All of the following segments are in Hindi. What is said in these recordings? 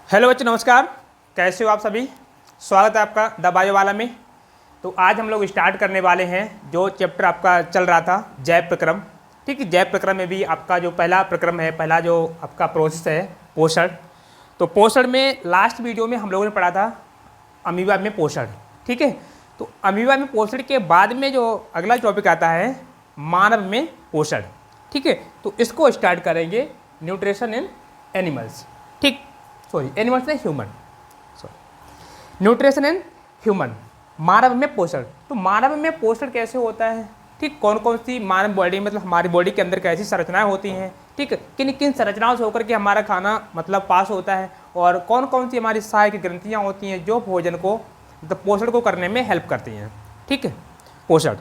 हेलो बच्चों, नमस्कार। कैसे हो आप सभी? स्वागत है आपका द बायो वाला में। तो आज हम लोग स्टार्ट करने वाले हैं जो चैप्टर आपका चल रहा था, जैव प्रक्रम। ठीक है, जैव प्रक्रम में भी आपका जो पहला प्रक्रम है, पहला जो आपका प्रोसेस है, पोषण। तो पोषण में लास्ट वीडियो में हम लोगों ने पढ़ा था अमीबा में पोषण। ठीक है, तो अमीबा में पोषण के बाद में जो अगला टॉपिक आता है मानव में पोषण। ठीक है, तो इसको स्टार्ट करेंगे, न्यूट्रिशन इन एनिमल्स। ठीक, सॉरी एनिमल्स नहीं, human, sorry, nutrition in human, मानव में पोषण। तो मानव में पोषण कैसे होता है? ठीक, कौन कौन सी मानव बॉडी मतलब हमारी बॉडी के अंदर कैसी संरचनाएं होती हैं? ठीक, किन किन संरचनाओं से होकर के हमारा खाना मतलब पास होता है, और कौन कौन सी हमारी सहायक ग्रंथियाँ होती हैं जो भोजन को मतलब पोषण को करने में हेल्प करती हैं। ठीक है, पोषण।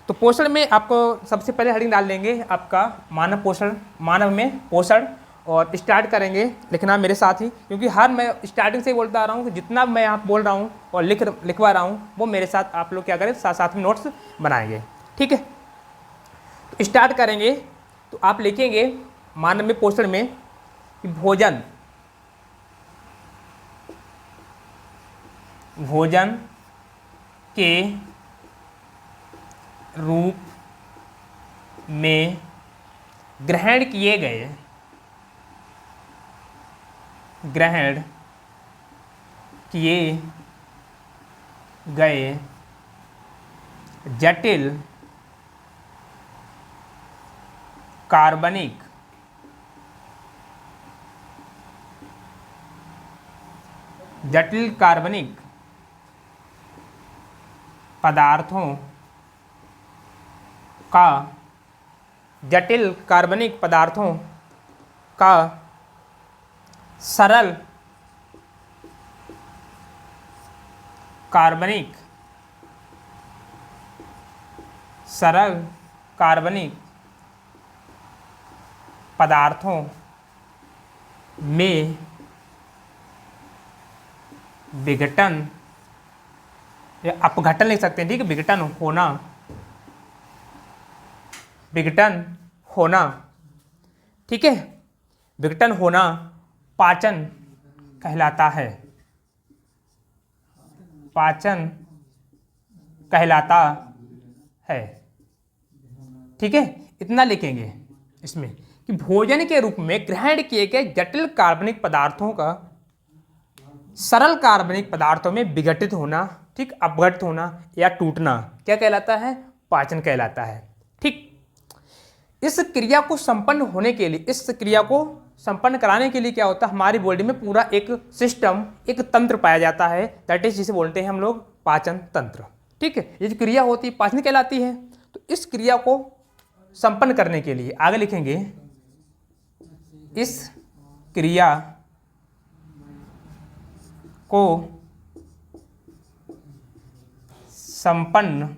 तो पोषण में आपको सबसे पहले हेडिंग डाल देंगे आपका मानव पोषण, मानव में पोषण, और स्टार्ट करेंगे लिखना मेरे साथ ही, क्योंकि हर मैं स्टार्टिंग से ही बोलता आ रहा हूँ कि जितना मैं यहाँ बोल रहा हूँ और लिखवा रहा हूँ वो मेरे साथ आप लोग क्या करें, साथ साथ में नोट्स बनाएंगे। ठीक है, तो स्टार्ट करेंगे। तो आप लिखेंगे मानव में पोषण में कि भोजन के रूप में ग्रहण किए गए जटिल कार्बनिक पदार्थों का सरल कार्बनिक पदार्थों में विघटन या अपघटन लिख सकते हैं। ठीक है, विघटन होना। ठीक है, विघटन होना पाचन कहलाता है। ठीक है, इतना लिखेंगे इसमें कि भोजन के रूप में ग्रहण किए गए जटिल कार्बनिक पदार्थों का सरल कार्बनिक पदार्थों में विघटित होना, ठीक, अपघटित होना या टूटना क्या कहलाता है? पाचन कहलाता है। ठीक, इस क्रिया को संपन्न होने के लिए, इस क्रिया को संपन्न कराने के लिए क्या होता है, हमारी बॉडी में पूरा एक सिस्टम, एक तंत्र पाया जाता है, दैट इज जिसे बोलते हैं हम लोग पाचन तंत्र। ठीक है, ये जो क्रिया होती है पाचन कहलाती है। तो इस क्रिया को संपन्न करने के लिए आगे लिखेंगे, इस क्रिया को संपन्न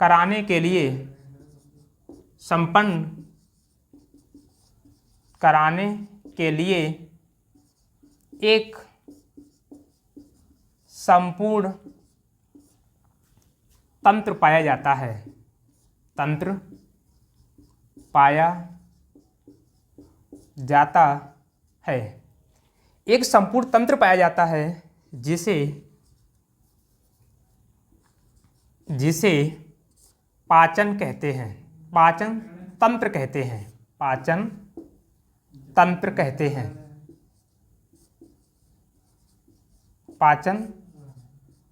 कराने के लिए एक संपूर्ण तंत्र पाया जाता है। एक संपूर्ण तंत्र पाया जाता है जिसे पाचन कहते हैं, पाचन तंत्र कहते हैं, पाचन तंत्र कहते हैं, पाचन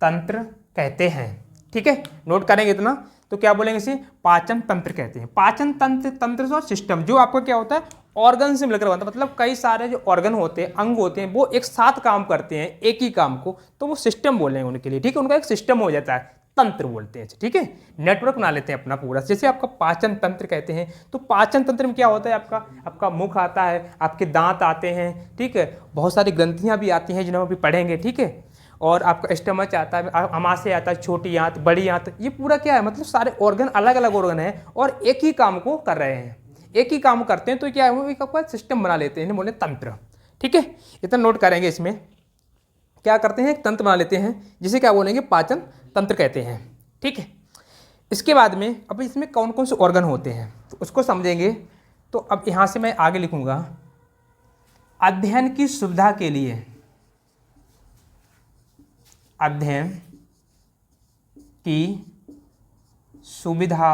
तंत्र कहते हैं। ठीक है, नोट करेंगे इतना। तो क्या बोलेंगे इसे? पाचन तंत्र कहते हैं। पाचन तंत्र और सिस्टम जो आपको क्या होता है, ऑर्गन से मिलकर बनता है। मतलब कई सारे जो ऑर्गन होते हैं, अंग होते हैं, वो एक साथ काम करते हैं एक ही काम को, तो वो सिस्टम बोलेंगे उनके लिए। ठीक है, उनका एक सिस्टम हो जाता है, तंत्र बोलते हैं। ठीक है, नेटवर्क बना लेते हैं अपना पूरा, जैसे आपका पाचन तंत्र कहते हैं। तो पाचन तंत्र में क्या होता है, आपका मुख आता है, आपके दांत आते हैं। ठीक है, बहुत सारी ग्रंथियां भी आती हैं जिन्हें हम अभी पढ़ेंगे। ठीक है, और आपका स्टमच आता है, अमाशय आता है, छोटी आंत, बड़ी आंत, ये पूरा क्या है, मतलब सारे ऑर्गन अलग अलग ऑर्गन हैं और एक ही काम को कर रहे हैं, एक ही काम करते हैं। तो क्या है, वो एक आपका सिस्टम बना लेते हैं, इन्हें बोले तंत्र। ठीक है, इतना नोट करेंगे। इसमें क्या करते हैं, एक तंत्र बना लेते हैं जिसे क्या बोलेंगे, पाचन तंत्र कहते हैं। ठीक है, इसके बाद में अब इसमें कौन कौन से ऑर्गन होते हैं तो उसको समझेंगे। तो अब यहाँ से मैं आगे लिखूँगा, अध्ययन की सुविधा के लिए, अध्ययन की सुविधा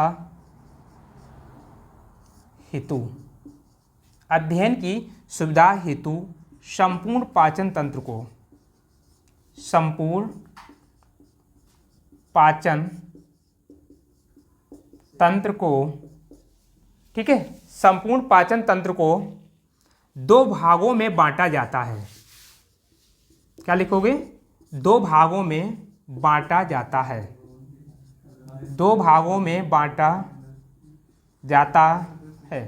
हेतु, अध्ययन की सुविधा हेतु संपूर्ण पाचन तंत्र को, संपूर्ण पाचन तंत्र को, ठीक है, संपूर्ण पाचन तंत्र को 2 भागों में बांटा जाता है। क्या लिखोगे? 2 भागों में बांटा जाता है, 2 भागों में बांटा जाता है।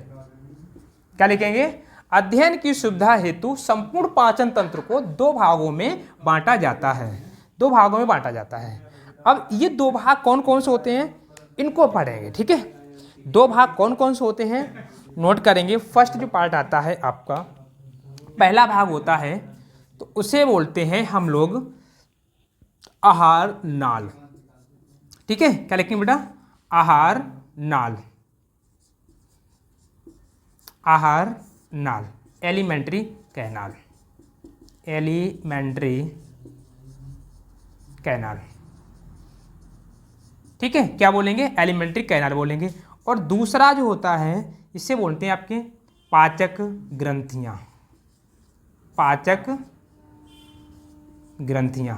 क्या लिखेंगे? अध्ययन की सुविधा हेतु संपूर्ण पाचन तंत्र को 2 भागों में बांटा जाता है, 2 भागों में बांटा जाता है। अब ये 2 भाग कौन कौन से होते हैं इनको पढ़ेंगे, ठीक है। 2 भाग कौन कौन से होते हैं नोट करेंगे। फर्स्ट जो पार्ट आता है आपका, पहला भाग होता है तो उसे बोलते हैं हम लोग आहार नाल, ठीक है। क्या लिखेंगे बेटा? आहार नाल, आहार नाल, एलिमेंट्री कैनाल, एलिमेंट्री कैनाल, ठीक है। क्या बोलेंगे? एलिमेंट्री कैनाल बोलेंगे। और दूसरा जो होता है इसे बोलते हैं आपके पाचक ग्रंथियां, पाचक ग्रंथियां,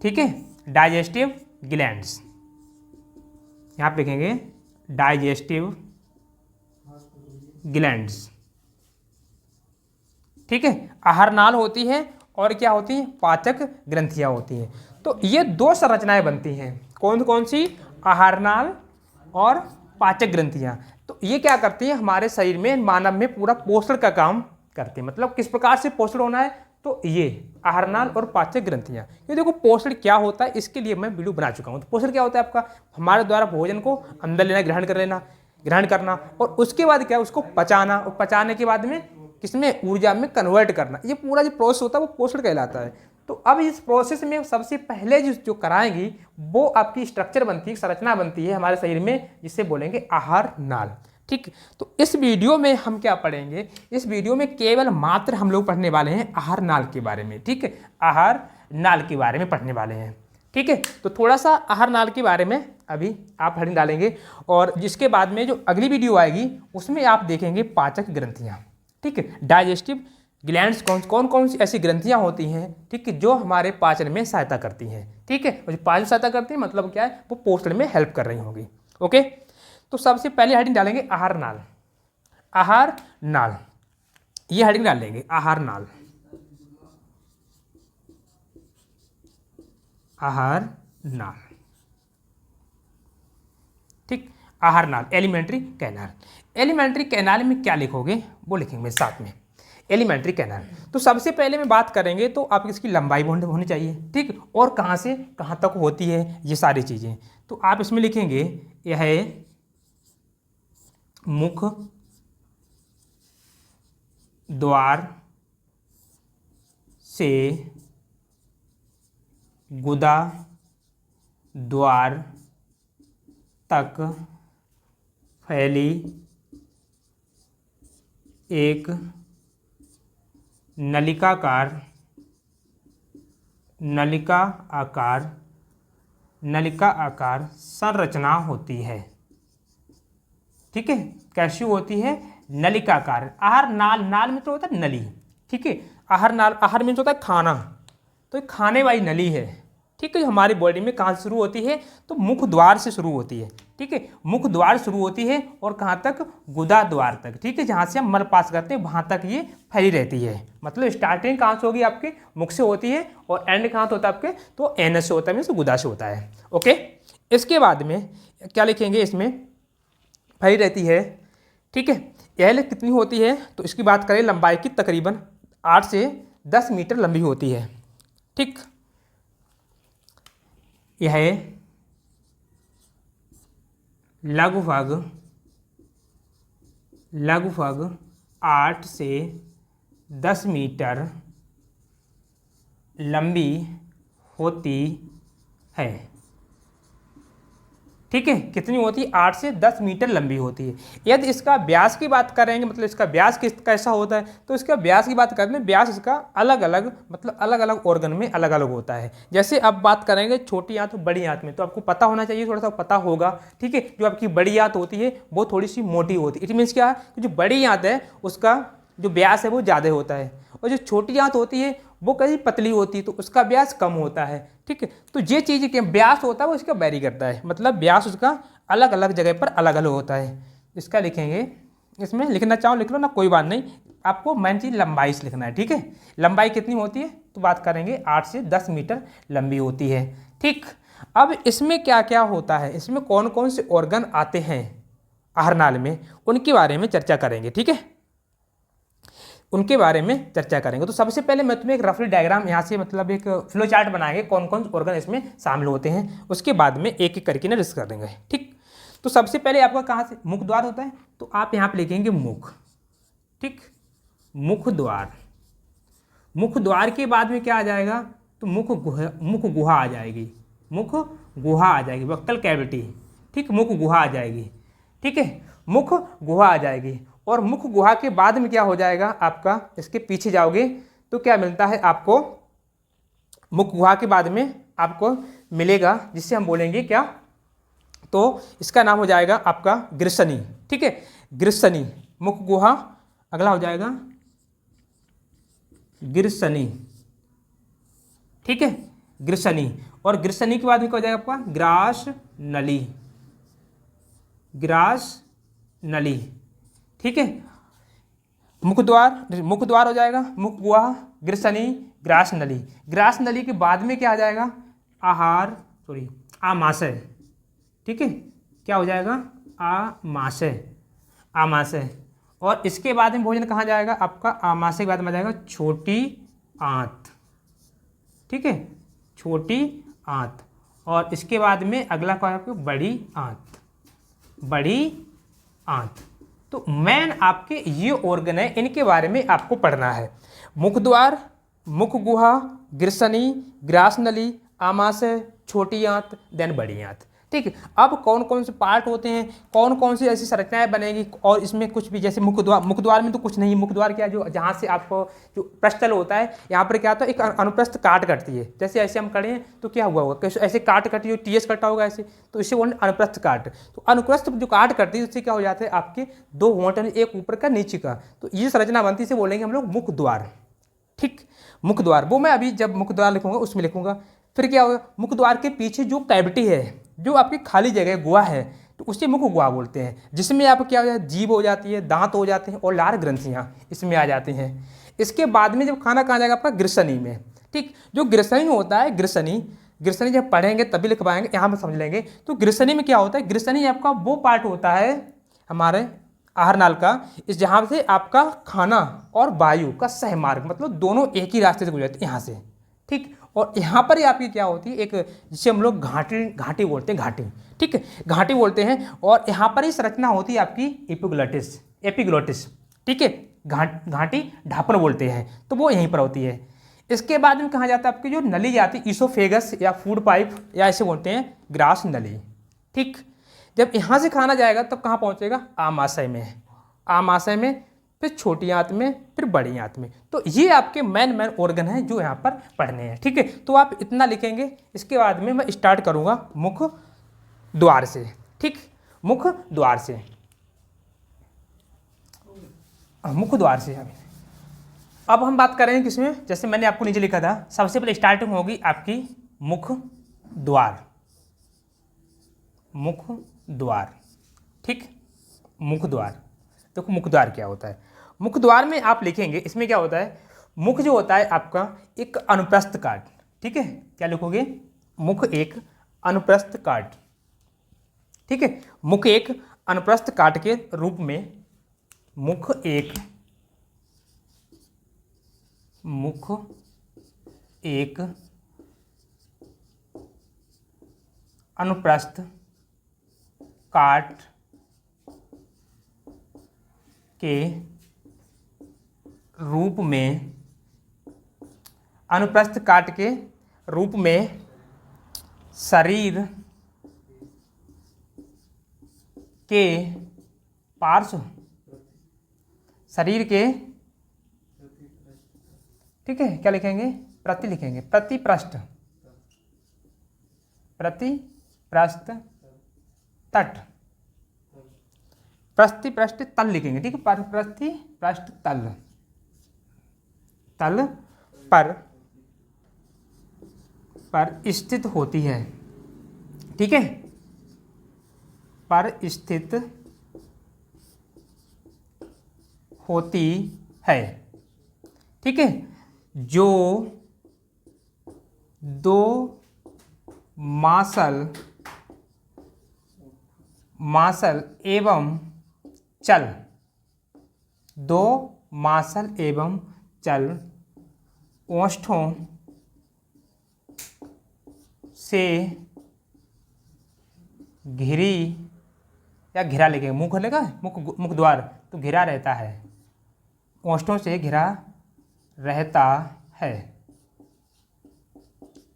ठीक है। डाइजेस्टिव ग्लैंड्स, यहां पे लिखेंगे डाइजेस्टिव ग्लैंड्स, ठीक है। आहार नाल होती है और क्या होती है? पाचक ग्रंथियां होती हैं। तो ये 2 संरचनाएं बनती हैं, कौन कौन सी? आहार नाल और पाचक ग्रंथियां। तो ये क्या करती हैं? हमारे शरीर में, मानव में पूरा पोषण का काम करते हैं। मतलब किस प्रकार से पोषण होना है? तो ये आहार नाल और पाचक ग्रंथियां। ये देखो पोषण क्या होता है इसके लिए मैं वीडियो बना चुका हूँ। तो पोषण क्या होता है आपका? हमारे द्वारा भोजन को अंदर लेना, ग्रहण करना और उसके बाद क्या? उसको पचाना, और पचाने के बाद में किसमें? ऊर्जा में कन्वर्ट करना। ये पूरा जो प्रोसेस होता है वो पोषण कहलाता है। तो अब इस प्रोसेस में सबसे पहले जो कराएंगी वो आपकी स्ट्रक्चर बनती है, संरचना बनती है हमारे शरीर में, जिसे बोलेंगे आहार नाल, ठीक। तो इस वीडियो में हम क्या पढ़ेंगे? इस वीडियो में केवल मात्र हम लोग पढ़ने वाले हैं आहार नाल के बारे में, ठीक है। आहार नाल के बारे में पढ़ने वाले हैं, ठीक है। तो थोड़ा सा आहार नाल के बारे में अभी आप हेडिंग डालेंगे और जिसके बाद में जो अगली वीडियो आएगी उसमें आप देखेंगे पाचक ग्रंथियां, ठीक है। डाइजेस्टिव ग्लैंड्स कौन कौन सी ऐसी ग्रंथियां होती हैं, ठीक है, जो हमारे पाचन में सहायता करती हैं, ठीक है। और जो पाचन सहायता करती है मतलब क्या है? वो पोषण में हेल्प कर रही होंगी, ओके। तो सबसे पहले हेडिंग डालेंगे आहार नाल, आहार नाल, ये हेडिंग डाल लेंगे आहार नाल, आहार नाल, ठीक। आहार नाल, एलिमेंट्री कैनाल। एलिमेंट्री कैनाल में क्या लिखोगे वो लिखेंगे साथ में, एलिमेंट्री कैनाल। तो सबसे पहले में बात करेंगे तो आप इसकी लंबाई होनी चाहिए, ठीक, और कहाँ से कहाँ तक होती है ये सारी चीज़ें। तो आप इसमें लिखेंगे यह मुख द्वार से गुदा द्वार तक फैली एक नलिका आकार संरचना होती है, ठीक है। कैसी होती है? नलिका आकार। आहार नाल, नाल में तो होता है नली, ठीक है। आहार नाल, आहार में होता है खाना, तो ये खाने वाली नली है, ठीक है। हमारी बॉडी में कहाँ से शुरू होती है? तो मुख द्वार से शुरू होती है, ठीक है। मुख द्वार शुरू होती है और कहाँ तक? गुदा द्वार तक, ठीक है। जहाँ से हम मल पास करते हैं वहाँ तक ये फैली रहती है। मतलब स्टार्टिंग कहाँ से होगी? आपके मुख से होती है और एंड कहाँ से होता है आपके? तो एनस से होता है, मीन्स गुदा से होता है, ओके। इसके बाद में क्या लिखेंगे? इसमें फैली रहती है, ठीक है। यह कितनी होती है? तो इसकी बात करें लंबाई की, तकरीबन 8 से 10 मीटर लंबी होती है, ठीक। यह लगभग 8 से 10 मीटर लंबी होती है, ठीक है, कितनी होती है, 8 से 10 मीटर लंबी होती है। यदि इसका व्यास की बात करेंगे, मतलब इसका व्यास कैसा होता है, तो इसका व्यास की बात करते हैं, व्यास इसका अलग अलग, मतलब अलग अलग ऑर्गन में अलग अलग होता है। जैसे अब बात करेंगे छोटी आंत और बड़ी आंत में, तो आपको पता होना चाहिए, थोड़ा सा पता होगा। ठीक है, जो आपकी बड़ी आंत होती है वो थोड़ी सी मोटी होती है। इट मीन्स क्या है, जो बड़ी आंत है उसका जो व्यास है वो ज़्यादा होता है, और जो छोटी आंत होती है वो कहीं पतली होती है तो उसका व्यास कम होता है। ठीक है, तो ये चीज़ के व्यास होता है वो इसका वेरी करता है, मतलब व्यास उसका अलग अलग जगह पर अलग अलग होता है। इसका लिखेंगे, इसमें लिखना चाहो लिख लो ना, कोई बात नहीं, आपको मेन चीज़ लंबाई से लिखना है। ठीक है, लंबाई कितनी होती है, तो बात करेंगे 8 से 10 मीटर लंबी होती है। ठीक, अब इसमें क्या क्या होता है, इसमें कौन कौन से ऑर्गन आते हैं आहारनाल में, उनके बारे में चर्चा करेंगे। ठीक है, उनके बारे में चर्चा करेंगे। तो सबसे पहले मैं तुम्हें एक रफली डायग्राम यहाँ से, मतलब एक फ्लो चार्ट बनाएंगे, कौन कौन ऑर्गन इसमें शामिल होते हैं, उसके बाद में एक एक करके ना डिस्कस करेंगे। ठीक, तो सबसे पहले आपका कहाँ से मुख द्वार होता है, तो आप यहाँ पे लिखेंगे मुख। ठीक, मुख द्वार। मुख द्वार के बाद में क्या आ जाएगा, तो मुख गुहा आ जाएगी, मुख गुहा आ जाएगी, वक्कल कैविटी। ठीक, मुख गुहा आ जाएगी। ठीक है, मुख गुहा आ जाएगी, और मुख गुहा के बाद में क्या हो जाएगा आपका, इसके पीछे जाओगे तो क्या मिलता है आपको, मुख गुहा के बाद में आपको मिलेगा जिससे हम बोलेंगे क्या, तो इसका नाम हो जाएगा आपका ग्रीसनी। ठीक है, ग्रीसनी, मुख गुहा, अगला हो जाएगा ग्रीसनी। ठीक है, ग्रीसनी, और ग्रीसनी के बाद में क्या हो जाएगा आपका ग्रास नली, ग्रास नली। ठीक है, मुख द्वार हो जाएगा, मुख गुहा, ग्रीसनी, ग्रास नली। ग्रास नली के बाद में क्या आ जाएगा, आमाशय। ठीक है, क्या हो जाएगा, आमाशय, आमाशय। और इसके बाद में भोजन कहाँ जाएगा आपका, आमाशय के बाद में आ जाएगा छोटी आंत। ठीक है, छोटी आंत, और इसके बाद में अगला क्या है आपको, बड़ी आंत, बड़ी आंत। तो मेन आपके ये ऑर्गन है, इनके बारे में आपको पढ़ना है। मुख द्वार, मुख गुहा, ग्रीसनी, ग्रास नली, आमाशय, छोटी आंत, देन बड़ी आंत। ठीक है, अब कौन कौन से पार्ट होते हैं, कौन कौन सी ऐसी संरचनाएं बनेगी, और इसमें कुछ भी, जैसे मुख द्वार में तो कुछ नहीं, मुख द्वार क्या, जो जहाँ से आपको जो प्रस्थल होता है, यहाँ पर क्या होता है, एक अनुप्रस्थ काट कटती है। जैसे ऐसे हम खड़े हैं तो क्या हुआ होगा, कैसे ऐसे काट कटी जो टीएस कटा होगा ऐसे, तो इससे बोलते अनुप्रस्थ काट। तो अनुप्रस्थ जो काट करती है उससे क्या हो जाता है आपके दो होंठ, एक ऊपर का नीचे का, तो ये संरचना बनती है, इसे बोलेंगे हम लोग मुख द्वार। ठीक, मुख द्वार, वो मैं अभी जब मुख द्वार लिखूंगा उसमें लिखूंगा। फिर क्या होगा, मुख द्वार के पीछे जो कैविटी है, जो आपकी खाली जगह गुहा है, तो उसे मुख गुहा बोलते हैं, जिसमें आप क्या हो जाता है, जीभ हो जाती है, दांत हो जाते हैं, और लार ग्रंथियाँ इसमें आ जाती हैं। इसके बाद में जब खाना कहाँ जाएगा आपका, ग्रीसनी में। ठीक, जो ग्रीसनी होता है, ग्रीसनी जब पढ़ेंगे तभी लिख पाएंगे, यहाँ पर समझ लेंगे। तो ग्रीसनी में क्या होता है, ग्रीसनी आपका वो पार्ट होता है हमारे आहारनाल का, इस जहाँ से आपका खाना और वायु का सहमार्ग, मतलब दोनों एक ही रास्ते से गुजरते हैं यहाँ से। ठीक, और यहाँ पर ही आपकी क्या होती है, एक जिसे हम लोग घाटी बोलते हैं, घाटी। ठीक है, घाटी बोलते हैं, और यहाँ पर ही संरचना होती है आपकी एपिग्लोटिस। ठीक है, घाटी ढापन बोलते हैं, तो वो यहीं पर होती है। इसके बाद में कहाँ जाता है आपकी जो नली जाती है, ईसोफेगस या फूड पाइप, या ऐसे बोलते हैं ग्रास नली। ठीक, जब यहाँ से खाना जाएगा तब कहाँ पहुँचेगा, आमाशय में, आमाशय में, फिर छोटी आंत में, फिर बड़ी आंत में। तो ये आपके मेन ऑर्गन हैं जो यहाँ पर पढ़ने हैं। ठीक है, तो आप इतना लिखेंगे। इसके बाद में मैं स्टार्ट करूँगा मुख द्वार से। ठीक, मुख द्वार से, मुख द्वार से अब हम बात करेंगे किसमें, जैसे मैंने आपको नीचे लिखा था, सबसे पहले स्टार्टिंग होगी आपकी मुख द्वार, मुख द्वार। ठीक, मुख द्वार, देखो मुख द्वार क्या होता है। मुख द्वार में आप लिखेंगे, इसमें क्या होता है, मुख जो होता है आपका एक अनुप्रस्थ काट। ठीक है, क्या लिखोगे, मुख एक अनुप्रस्थ काट। ठीक है, मुख एक अनुप्रस्थ काट के रूप में, मुख एक अनुप्रस्थ काट के रूप में, अनुप्रस्थ काट के रूप में शरीर के पार्श्व शरीर के, ठीक है, क्या लिखेंगे, प्रति लिखेंगे, प्रतिपृष्ठ, प्रतिपृष्ठ तट, प्रतिपृष्ठ तल लिखेंगे, ठीक है, प्रतिपृष्ठ तल, तल पर स्थित होती है, ठीक है, पर स्थित होती है, ठीक है, जो दो मासल एवं चल, दो मासल एवं चल ओष्ठों से घिरी, या घिरा लिखेंगे, मुख खोलेगा, मुख द्वार तो घिरा रहता है, ओष्ठों से घिरा रहता है,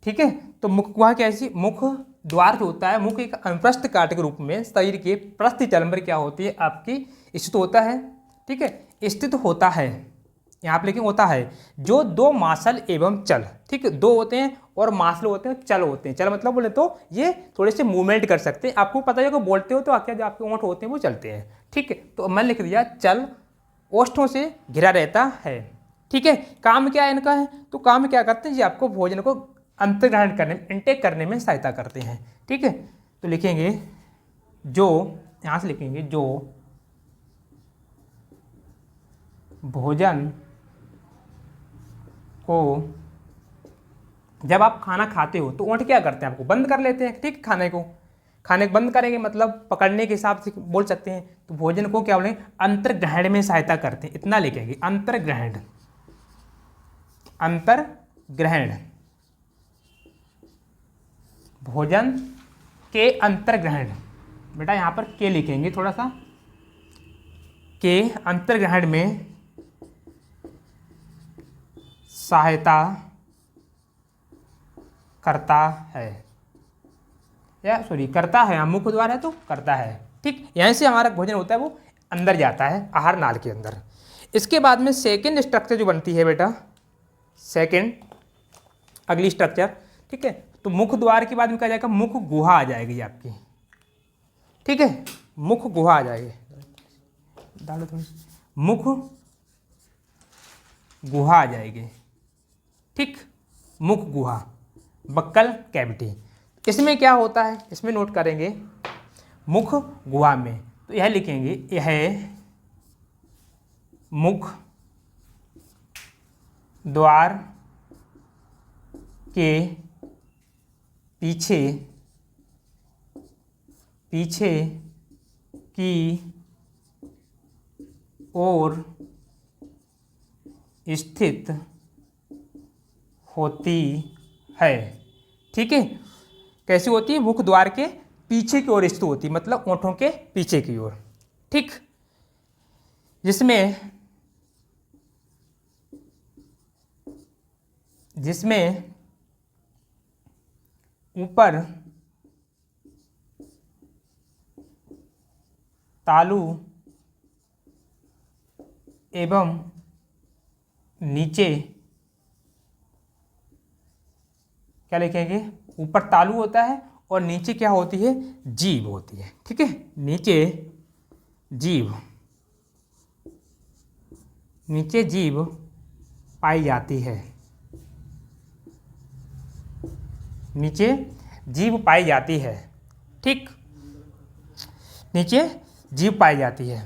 ठीक है। तो मुख गुहा कैसी, मुख द्वार जो होता है, मुख एक अनुप्रस्थ काट के रूप में शरीर के प्रस्थ चलन पर क्या होती है, आपकी स्थित होता है, ठीक है, स्थित होता है, यहाँ पे लेकिन होता है, जो दो मासल एवं चल, ठीक है, दो होते हैं और मासल होते हैं, चल होते हैं, चल मतलब बोले तो ये थोड़े से मूवमेंट कर सकते हैं, आपको पता है कि बोलते हो तो आके जो आपके ओंठ होते हैं वो चलते हैं, ठीक है, तो मैं लिख दिया चल ओष्ठों से घिरा रहता है, ठीक है। काम क्या है इनका है, तो काम क्या करते हैं, ये आपको भोजन को अंतर्ग्रहण करने में, इनटेक करने में सहायता करते हैं, ठीक है। तो लिखेंगे जो, यहाँ से लिखेंगे जो भोजन को, जब आप खाना खाते हो तो ओंठ क्या करते हैं, आपको बंद कर लेते हैं, ठीक, खाने को बंद करेंगे मतलब पकड़ने के हिसाब से बोल सकते हैं, तो भोजन को क्या बोलेंगे, अंतर्ग्रहण में सहायता करते हैं, इतना लिखेंगे, अंतर्ग्रहण, अंतर्ग्रहण, भोजन के अंतर्ग्रहण, बेटा यहाँ पर के लिखेंगे थोड़ा सा, के अंतर्ग्रहण में सहायता करता है, या सॉरी करता है, मुख द्वार है तो करता है, ठीक, यहीं से हमारा भोजन होता है वो अंदर जाता है आहार नाल के अंदर। इसके बाद में सेकंड स्ट्रक्चर जो बनती है बेटा, सेकंड अगली स्ट्रक्चर, ठीक है, तो मुख द्वार के बाद में क्या जाएगा, मुख गुहा आ जाएगी आपकी, ठीक है, मुख गुहा आ जाएगी, डालो थोड़ी, मुख गुहा आ जाएगी, ठीक, मुख गुहा, बक्कल कैविटी, इसमें क्या होता है, इसमें नोट करेंगे, मुख गुहा में तो यह लिखेंगे, यह मुख द्वार के पीछे की ओर स्थित होती है, ठीक है, कैसी होती है, मुख द्वार के पीछे की ओर स्थित होती है, मतलब ओंठों के पीछे की ओर, ठीक, जिसमें ऊपर तालू एवं नीचे क्या लिखेंगे, ऊपर तालू होता है और नीचे क्या होती है, जीभ होती है, ठीक है, नीचे जीभ पाई जाती है, नीचे जीभ पाई जाती है, ठीक, नीचे जीभ पाई जाती है,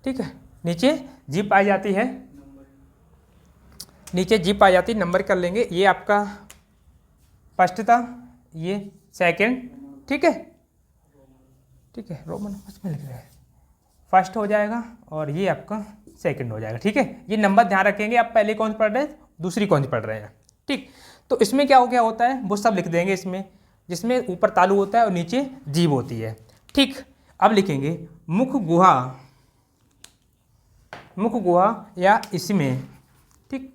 ठीक है, नीचे जीभ पाई जाती है, नीचे जीभ पाई जाती है, नंबर कर लेंगे, ये आपका फर्स्ट था, ये सेकंड, ठीक है, ठीक है, रोमन फर्स्ट में लिख रहे हैं, फर्स्ट हो जाएगा और ये आपका सेकंड हो जाएगा, ठीक है, ये नंबर ध्यान रखेंगे, आप पहले कौन सी पढ़ रहे हैं, दूसरी कौन सी पढ़ रहे हैं, ठीक। तो इसमें क्या होता है, वो सब लिख देंगे इसमें, जिसमें ऊपर तालू होता है और नीचे जीभ होती है, ठीक। अब लिखेंगे मुख गुहा या इसमें, ठीक,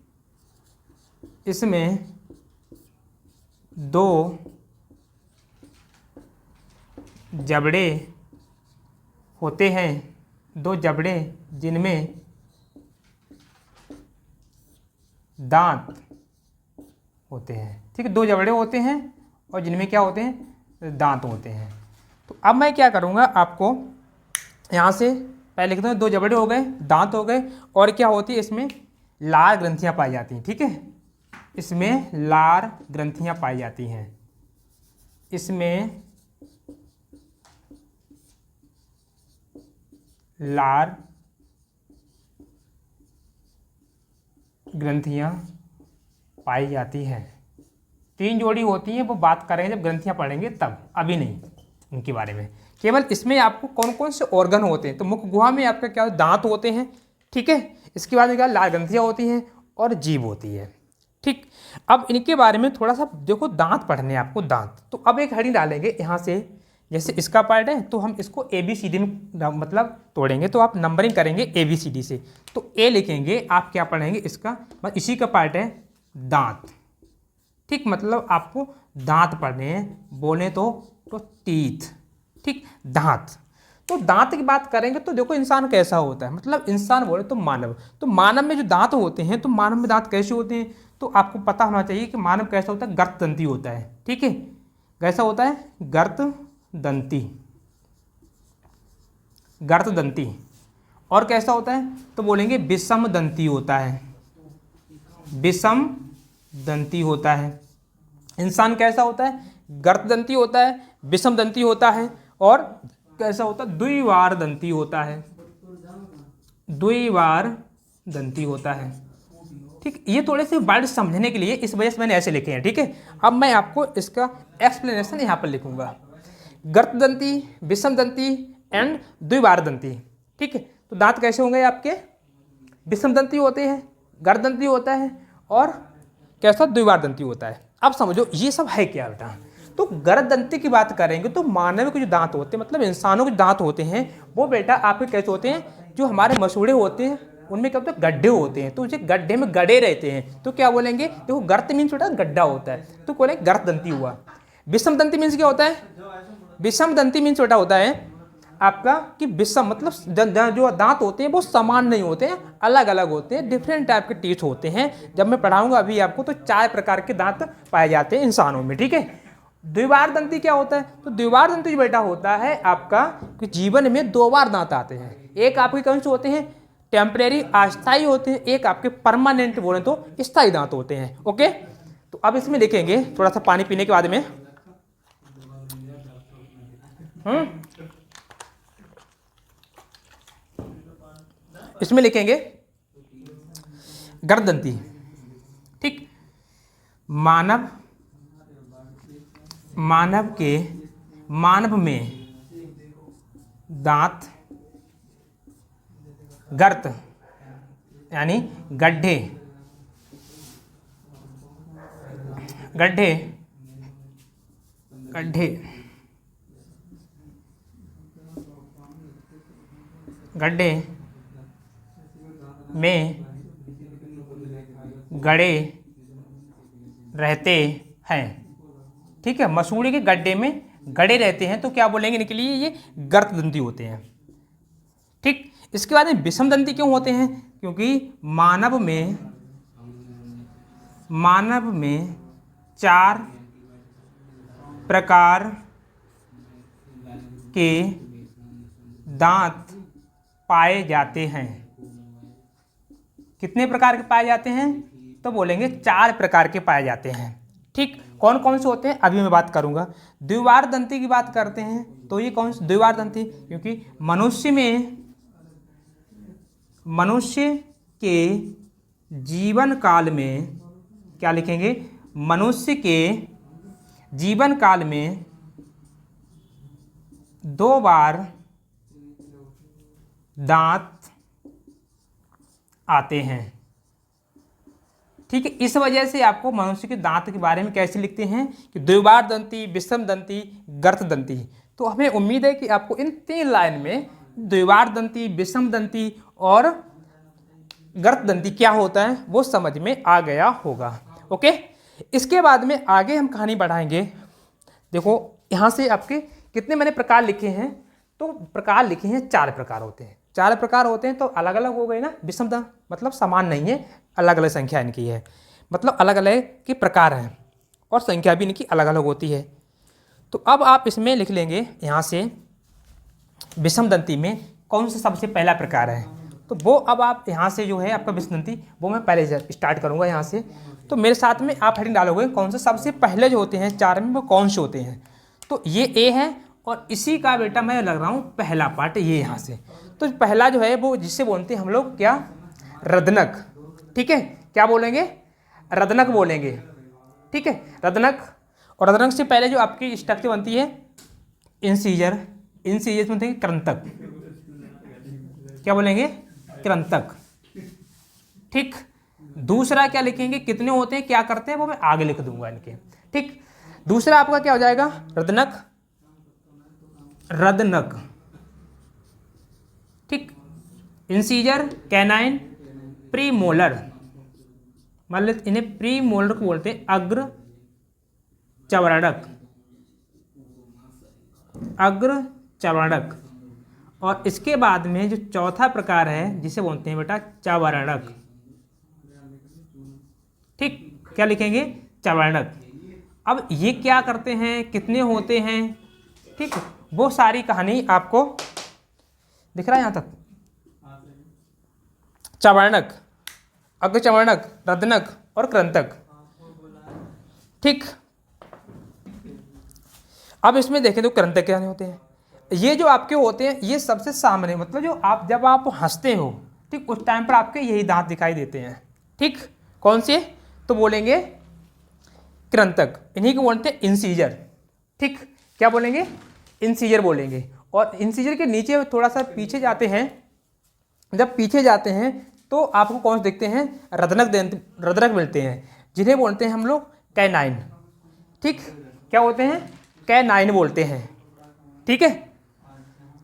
इसमें दो जबड़े होते हैं दो जबड़े जिनमें दांत होते हैं। ठीक है, दो जबड़े होते हैं और जिनमें क्या होते हैं, दांत होते हैं। तो अब मैं क्या करूँगा, आपको यहाँ से पहले लिखता हूँ, दो जबड़े हो गए, दांत हो गए, और क्या होती है, इसमें लार ग्रंथियाँ पाई जाती हैं। ठीक है, इसमें लार ग्रंथियाँ पाई जाती हैं, इसमें लार ग्रंथियाँ पाई जाती हैं। 3 जोड़ी होती हैं, वो बात करेंगे जब ग्रंथियाँ पढ़ेंगे तब, अभी नहीं उनके बारे में। केवल इसमें आपको कौन कौन से ऑर्गन होते हैं, तो मुख गुहा में आपका क्या दांत होते हैं। ठीक है, इसके बाद में क्या लार ग्रंथियाँ होती हैं और जीभ होती है। ठीक, अब इनके बारे में थोड़ा सा देखो, दांत पढ़ने हैं आपको, दांत। तो अब एक हड़ी डालेंगे यहाँ से, जैसे इसका पार्ट है तो हम इसको ABCD में मतलब तोड़ेंगे, तो आप नंबरिंग करेंगे ABCD से। तो A लिखेंगे, आप क्या पढ़ेंगे, इसका बस इसी का पार्ट है दांत। ठीक, मतलब आपको दांत पढ़ने हैं, बोले तो टीथ। ठीक, दांत। तो दांत की बात करेंगे तो देखो इंसान कैसा होता है, मतलब इंसान बोले तो मानव, तो मानव में जो दांत होते हैं, तो मानव में दांत कैसे होते हैं, तो आपको पता होना चाहिए कि मानव कैसा होता है, गर्तदंती होता है। ठीक है, कैसा होता है, गर्तदंती, गर्तदंती। और कैसा होता है, तो बोलेंगे विषमदंती होता है, विषमदंती होता है। इंसान कैसा होता है, गर्तदंती होता है, विषमदंती होता है, और कैसा होता है, द्विवारदंती होता है, द्विवारदंती होता है। ठीक, ये थोड़े से वर्ड समझने के लिए इस वजह से मैंने ऐसे लिखे हैं। ठीक है, अब मैं आपको इसका एक्सप्लेनेशन यहाँ पर लिखूंगा, गर्तदंती, विषमदंती एंड द्विवारदंती। ठीक है, तो दांत कैसे होंगे आपके, विषमदंती होते हैं, गर्तदंती होता है, और कैसा, द्विवारदंती होता है। अब समझो ये सब है क्या बेटा। तो गर्तदंती की बात करेंगे तो मानव के जो दांत होते हैं, मतलब इंसानों के दांत होते हैं, वो बेटा आपके कैसे होते हैं, जो हमारे मसूड़े होते हैं उनमें क्या होता है, गड्ढे होते हैं, तो उसे गड्ढे में गड़े रहते हैं, तो क्या बोलेंगे, देखो गर्त मीन्स बेटा गड्ढा होता है, तो बोलेंगे गर्तदंती हुआ। विषमदंती मीन्स क्या होता है, विषमदंती मीन्स बेटा होता है आपका कि विषम मतलब जो दांत होते हैं वो समान नहीं होते हैं, अलग अलग होते हैं, डिफरेंट टाइप के टीथ होते हैं। जब मैं पढ़ाऊंगा अभी आपको, तो 4 प्रकार के दांत पाए जाते हैं इंसानों में। ठीक है, द्विवारदंती क्या होता है, तो द्विवारदंती जो बेटा होता है आपका कि जीवन में 2 बार दांत आते हैं। एक आपके कौन से होते हैं, टेम्परेरी अस्थायी होते हैं, एक आपके परमानेंट बोले तो स्थायी दांत होते हैं। ओके, तो अब इसमें लिखेंगे थोड़ा सा पानी पीने के बाद में, इसमें लिखेंगे गर्तदंती। ठीक, मानव में दांत गर्त यानी गड्ढे, गड्ढे गड्ढे गड्ढे में गड़े रहते हैं। ठीक है, मसूड़े के गड्ढे में गड़े रहते हैं, तो क्या बोलेंगे इनके लिए, ये गर्तदंती होते हैं। ठीक, इसके बाद में विषमदंती क्यों होते हैं, क्योंकि मानव में 4 प्रकार के दांत पाए जाते हैं। कितने प्रकार के पाए जाते हैं, तो बोलेंगे 4 प्रकार के पाए जाते हैं। ठीक, कौन कौन से होते हैं अभी मैं बात करूंगा। द्विवारदंती की बात करते हैं, तो ये कौन सी द्विवारदंती, क्योंकि मनुष्य के जीवन काल में, क्या लिखेंगे, मनुष्य के जीवन काल में 2 बार दांत आते हैं। ठीक है, इस वजह से आपको मनुष्य के दांत के बारे में कैसे लिखते हैं कि द्विवारदंती, विषमदंती, गर्तदंती। तो हमें उम्मीद है कि आपको इन 3 लाइन में द्विवारदंती, विषमदंती और गर्तदंती क्या होता है वो समझ में आ गया होगा। ओके, इसके बाद में आगे हम कहानी बढ़ाएंगे। देखो यहाँ से आपके कितने मैंने प्रकार लिखे हैं, तो प्रकार लिखे हैं, 4 प्रकार होते हैं। 4 प्रकार होते हैं तो अलग अलग हो गए ना, विषमता मतलब समान नहीं है, अलग अलग संख्या इनकी है, मतलब अलग अलग के प्रकार हैं और संख्या भी इनकी अलग अलग होती है। तो अब आप इसमें लिख लेंगे यहाँ से विषम दंती में कौन सा सबसे पहला प्रकार है, तो वो अब आप यहाँ से जो है आपका विषम दंती वो मैं पहले स्टार्ट करूँगा यहाँ से। तो मेरे साथ में आप हेडिंग डालोगे कौन सा सबसे पहले जो होते हैं 4 में वो कौन से होते हैं। तो ये ए है और इसी का बेटा मैं लग रहा हूँ पहला पार्ट ये यहाँ से। तो पहला जो है वो जिससे बोलते हैं हम लोग क्या, रदनक। ठीक है, क्या बोलेंगे, रदनक बोलेंगे। ठीक है, रदनक। और रदनक से पहले जो आपकी स्ट्रक्चर बनती है इंसीजर, इंसीजर बनते हैं कृंतक। क्या बोलेंगे, कृंतक। ठीक, दूसरा क्या लिखेंगे, कितने होते हैं क्या करते हैं वो मैं आगे लिख दूंगा इनके। ठीक, दूसरा आपका क्या हो जाएगा, रदनक, रदनक। ठीक, इंसीजर, कैनाइन, प्रीमोलर, मतलब इन्हें प्रीमोलर को बोलते हैं अग्र चवर्णक, अग्र चवर्णक। और इसके बाद में जो चौथा प्रकार है जिसे बोलते हैं बेटा चवर्णक। ठीक, क्या लिखेंगे, चवर्णक। अब ये क्या करते हैं, कितने होते हैं, ठीक, वो सारी कहानी आपको दिख रहा है यहाँ तक। चवर्णक, अग्रचवर्णक, रदनक और कृंतक। ठीक, अब इसमें देखें तो कृंतक क्या होते हैं, ये जो आपके होते हैं ये सबसे सामने, मतलब जो आप जब आप हंसते हो, ठीक, उस टाइम पर आपके यही दांत दिखाई देते हैं। ठीक, कौन से, तो बोलेंगे कृंतक, इन्हीं को बोलते हैं इंसीजर। ठीक, क्या बोलेंगे, इंसीजर बोलेंगे। और इंसीजर के नीचे थोड़ा सा पीछे जाते हैं, जब पीछे जाते हैं तो आपको कौन से दिखते हैं, रदनक, रदनक मिलते हैं, जिन्हें बोलते हैं हम लोग कैनाइन। ठीक, क्या बोलते हैं, कैनाइन बोलते हैं। ठीक है,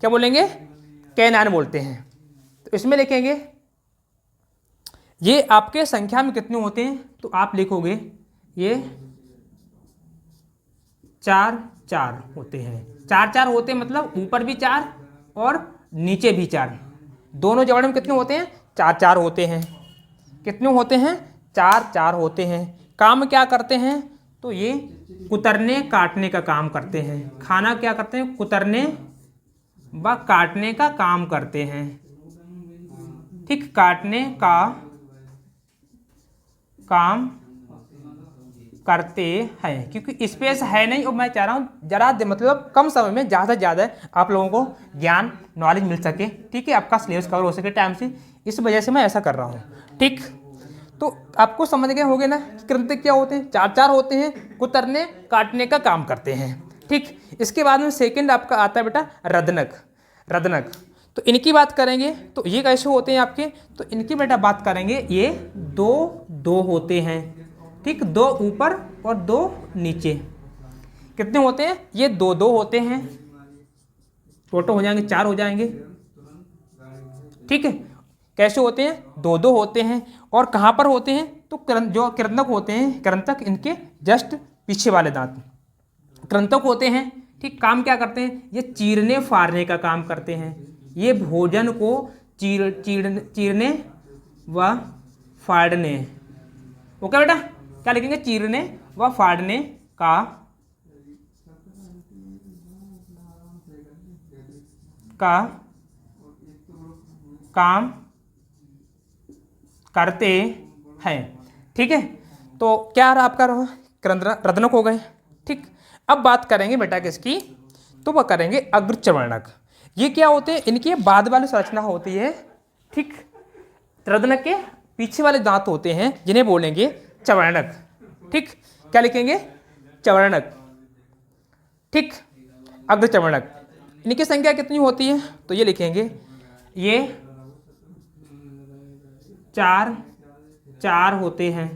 क्या बोलेंगे, कैनाइन बोलते हैं। तो इसमें लिखेंगे ये आपके संख्या में कितने होते हैं, तो आप लिखोगे ये 4 होते हैं। 4 होते हैं, मतलब ऊपर भी 4 और नीचे भी 4, दोनों जगह में कितने होते हैं, 4 होते हैं। कितने होते हैं, 4 होते हैं। काम क्या करते हैं, तो ये कुतरने काटने का काम करते हैं। खाना क्या करते हैं, कुतरने व काटने का काम करते हैं। ठीक, काटने का काम करते हैं, क्योंकि स्पेस है नहीं और मैं चाह रहा हूँ जरा मतलब कम समय में ज़्यादा से ज़्यादा आप लोगों को ज्ञान नॉलेज मिल सके। ठीक है, आपका सिलेबस कवर हो सके टाइम से, इस वजह से मैं ऐसा कर रहा हूँ। ठीक, तो आपको समझ गए होंगे ना कि कृंतक क्या होते हैं, 4 होते हैं, कुतरने काटने का काम करते हैं। ठीक, इसके बाद में सेकंड आपका आता है बेटा रदनक, रदनक। तो इनकी बात करेंगे तो ये कैसे होते हैं आपके, तो इनकी बेटा बात करेंगे, ये 2 होते हैं। ठीक, 2 ऊपर और 2 नीचे। कितने होते हैं, ये 2 होते हैं, टोटल हो जाएंगे 4 हो जाएंगे। ठीक है, कैसे होते हैं, 2 होते हैं। और कहाँ पर होते हैं, तो जो कृंतक होते हैं, कृंतक इनके जस्ट पीछे वाले दांत कृंतक होते हैं। ठीक, काम क्या करते हैं, ये चीरने फाड़ने का काम करते हैं। ये भोजन को चीरने व फाड़ने। ओके बेटा, क्या लिखेंगे, चीरने व फाड़ने का काम करते हैं। ठीक है, तो क्या रहा आपका रदनक हो गए। ठीक, अब बात करेंगे बेटा किसकी, तो वह करेंगे अग्रचवर्णक। ये क्या होते हैं, इनकी बाद वाली संरचना होती है। ठीक, रदनक के पीछे वाले दांत होते हैं जिन्हें बोलेंगे चवर्णक। ठीक, क्या लिखेंगे, चवर्णक। ठीक, अग्रचवर्णक। इनकी संख्या कितनी होती है, तो ये लिखेंगे, ये 4 होते हैं।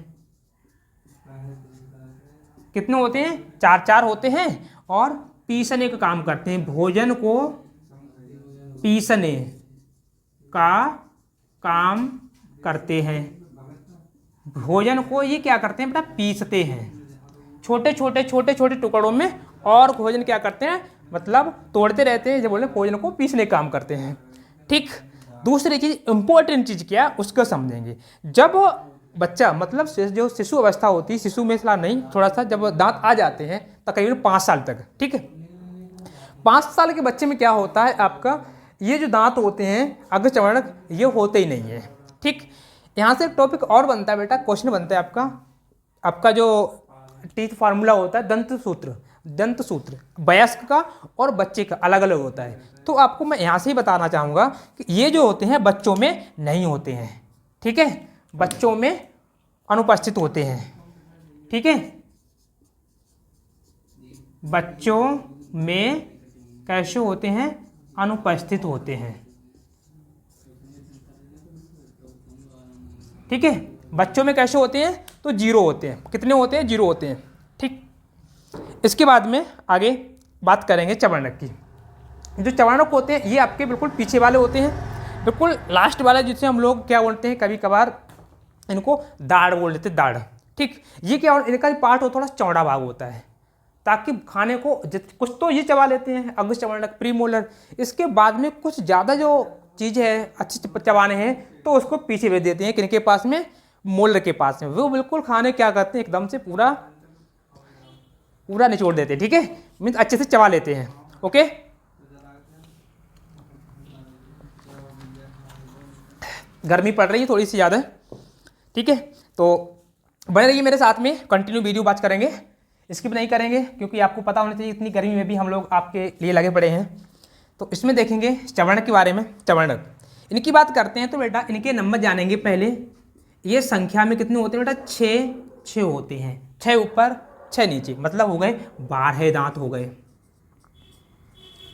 कितने होते हैं, 4 होते हैं। और पीसने का काम करते हैं, भोजन को पीसने का काम करते हैं। भोजन को ये क्या करते हैं बेटा, पीसते हैं, छोटे छोटे टुकड़ों में, और भोजन क्या करते हैं, मतलब तोड़ते रहते हैं, जब बोले भोजन को पीसने काम करते हैं। ठीक। दूसरी चीज़ इंपॉर्टेंट चीज़ क्या है उसको समझेंगे। जब बच्चा मतलब जो शिशु अवस्था होती है, शिशु में सलाह नहीं, थोड़ा सा जब दांत आ जाते हैं तकरीबन 5 साल तक, ठीक है, 5 साल के बच्चे में क्या होता है आपका, ये जो दांत होते हैं अग्र चर्वणक ये होते ही नहीं है। ठीक। यहाँ से टॉपिक और बनता है बेटा, क्वेश्चन बनता है आपका जो टीथ फार्मूला होता है दंत सूत्र वयस्क का और बच्चे का अलग अलग होता है। तो आपको मैं यहाँ से ही बताना चाहूँगा कि ये जो होते हैं बच्चों में नहीं होते हैं। ठीक है, बच्चों में अनुपस्थित होते हैं। ठीक है, बच्चों में कैसे होते हैं, अनुपस्थित होते हैं। ठीक है, बच्चों में कैसे होते हैं, तो 0 होते हैं। कितने होते हैं, 0 होते हैं। ठीक। इसके बाद में आगे बात करेंगे चवर्णक की। जो चवर्णक होते हैं ये आपके बिल्कुल पीछे वाले होते हैं, बिल्कुल लास्ट वाले, जिसे हम लोग क्या बोलते हैं, कभी कभार इनको दाढ़ बोल देते हैं, दाढ़। ठीक। ये क्या, इनका पार्ट हो थोड़ा चौड़ा भाग होता है, ताकि खाने को कुछ तो ये चबा लेते हैं, अग्र चवर्णक, प्रीमोलर। इसके बाद में कुछ ज़्यादा जो चीज़ है अच्छी चबाने हैं तो उसको पीछे भेज देते हैं, किनके पास में, मोलर के पास में। वो बिल्कुल खाने क्या करते हैं, एकदम से पूरा निचोड़ देते हैं। ठीक है, मीन्स अच्छे से चबा लेते हैं। ओके, गर्मी पड़ रही है थोड़ी सी ज़्यादा। ठीक है, तो बने रहिए मेरे साथ में, कंटिन्यू वीडियो बात करेंगे, स्किप नहीं करेंगे, क्योंकि आपको पता होना चाहिए इतनी गर्मी में भी हम लोग आपके लिए लगे पड़े हैं। तो इसमें देखेंगे चवर्णक के बारे में। चवर्णक इनकी बात करते हैं तो बेटा इनके नंबर जानेंगे पहले। ये संख्या में कितने होते हैं बेटा, 6 होते हैं, 6 ऊपर 6 नीचे, मतलब हो गए 12 दांत हो गए।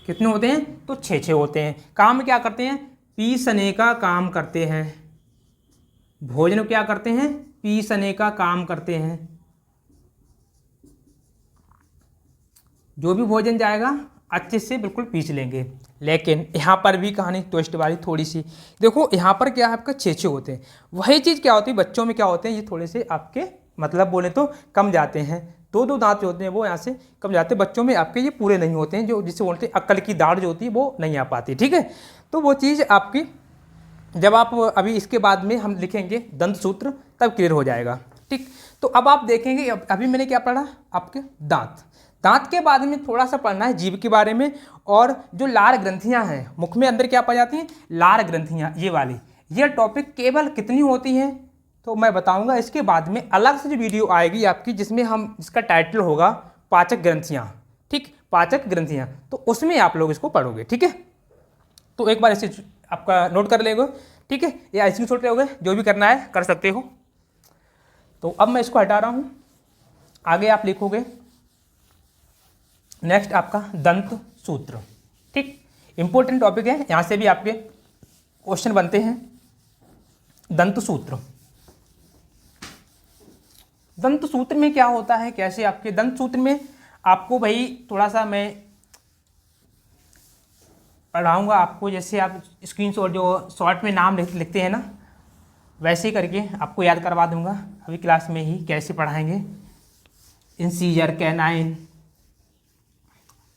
कितने होते हैं, तो 6 होते हैं। काम क्या करते हैं, पीसने का काम करते हैं। भोजन क्या करते हैं, पीसने का काम करते हैं। जो भी भोजन जाएगा अच्छे से बिल्कुल पीस लेंगे। लेकिन यहाँ पर भी कहानी ट्विस्ट वाली थोड़ी सी, देखो यहाँ पर क्या है, आपका 6 होते हैं। वही चीज़ क्या होती है, बच्चों में क्या होते हैं, ये थोड़े से आपके मतलब बोले तो कम जाते हैं। 2 दांत जो होते हैं वो यहाँ से कम जाते हैं। बच्चों में आपके ये पूरे नहीं होते हैं, जो जिसे बोलते हैं अक्ल की दाढ़ जो होती है वो नहीं आ पाती। ठीक है, तो वो चीज़ आपकी जब आप अभी इसके बाद में हम लिखेंगे दंत सूत्र तब क्लियर हो जाएगा। ठीक। तो अब आप देखेंगे, अभी मैंने क्या पढ़ा, आपके दांत के बाद में थोड़ा सा पढ़ना है जीभ के बारे में, और जो लार ग्रंथियां हैं मुख में, अंदर क्या पाई जाती हैं, लार ग्रंथियां, ये वाली। ये टॉपिक केवल कितनी होती हैं तो मैं बताऊंगा। इसके बाद में अलग से जो वीडियो आएगी आपकी, जिसमें हम इसका टाइटल होगा पाचक ग्रंथियां। ठीक, पाचक ग्रंथियां, तो उसमें आप लोग इसको पढ़ोगे। ठीक है, तो एक बार इसे आपका नोट कर लेंगे। ठीक है, या स्क्रीन शॉट लोगे, जो भी करना है कर सकते हो। तो अब मैं इसको हटा रहा हूं, आगे आप लिखोगे नेक्स्ट आपका दंत सूत्र। ठीक, इंपॉर्टेंट टॉपिक है, यहां से भी आपके क्वेश्चन बनते हैं। दंत सूत्र, दंत सूत्र में क्या होता है, कैसे आपके दंत सूत्र में आपको भाई थोड़ा सा मैं पढ़ाऊंगा आपको, जैसे आप स्क्रीनशॉट जो शॉर्ट में नाम लिखते हैं ना, वैसे ही करके आपको याद करवा दूंगा अभी क्लास में ही, कैसे पढ़ाएंगे। इंसीजर, कैनाइन,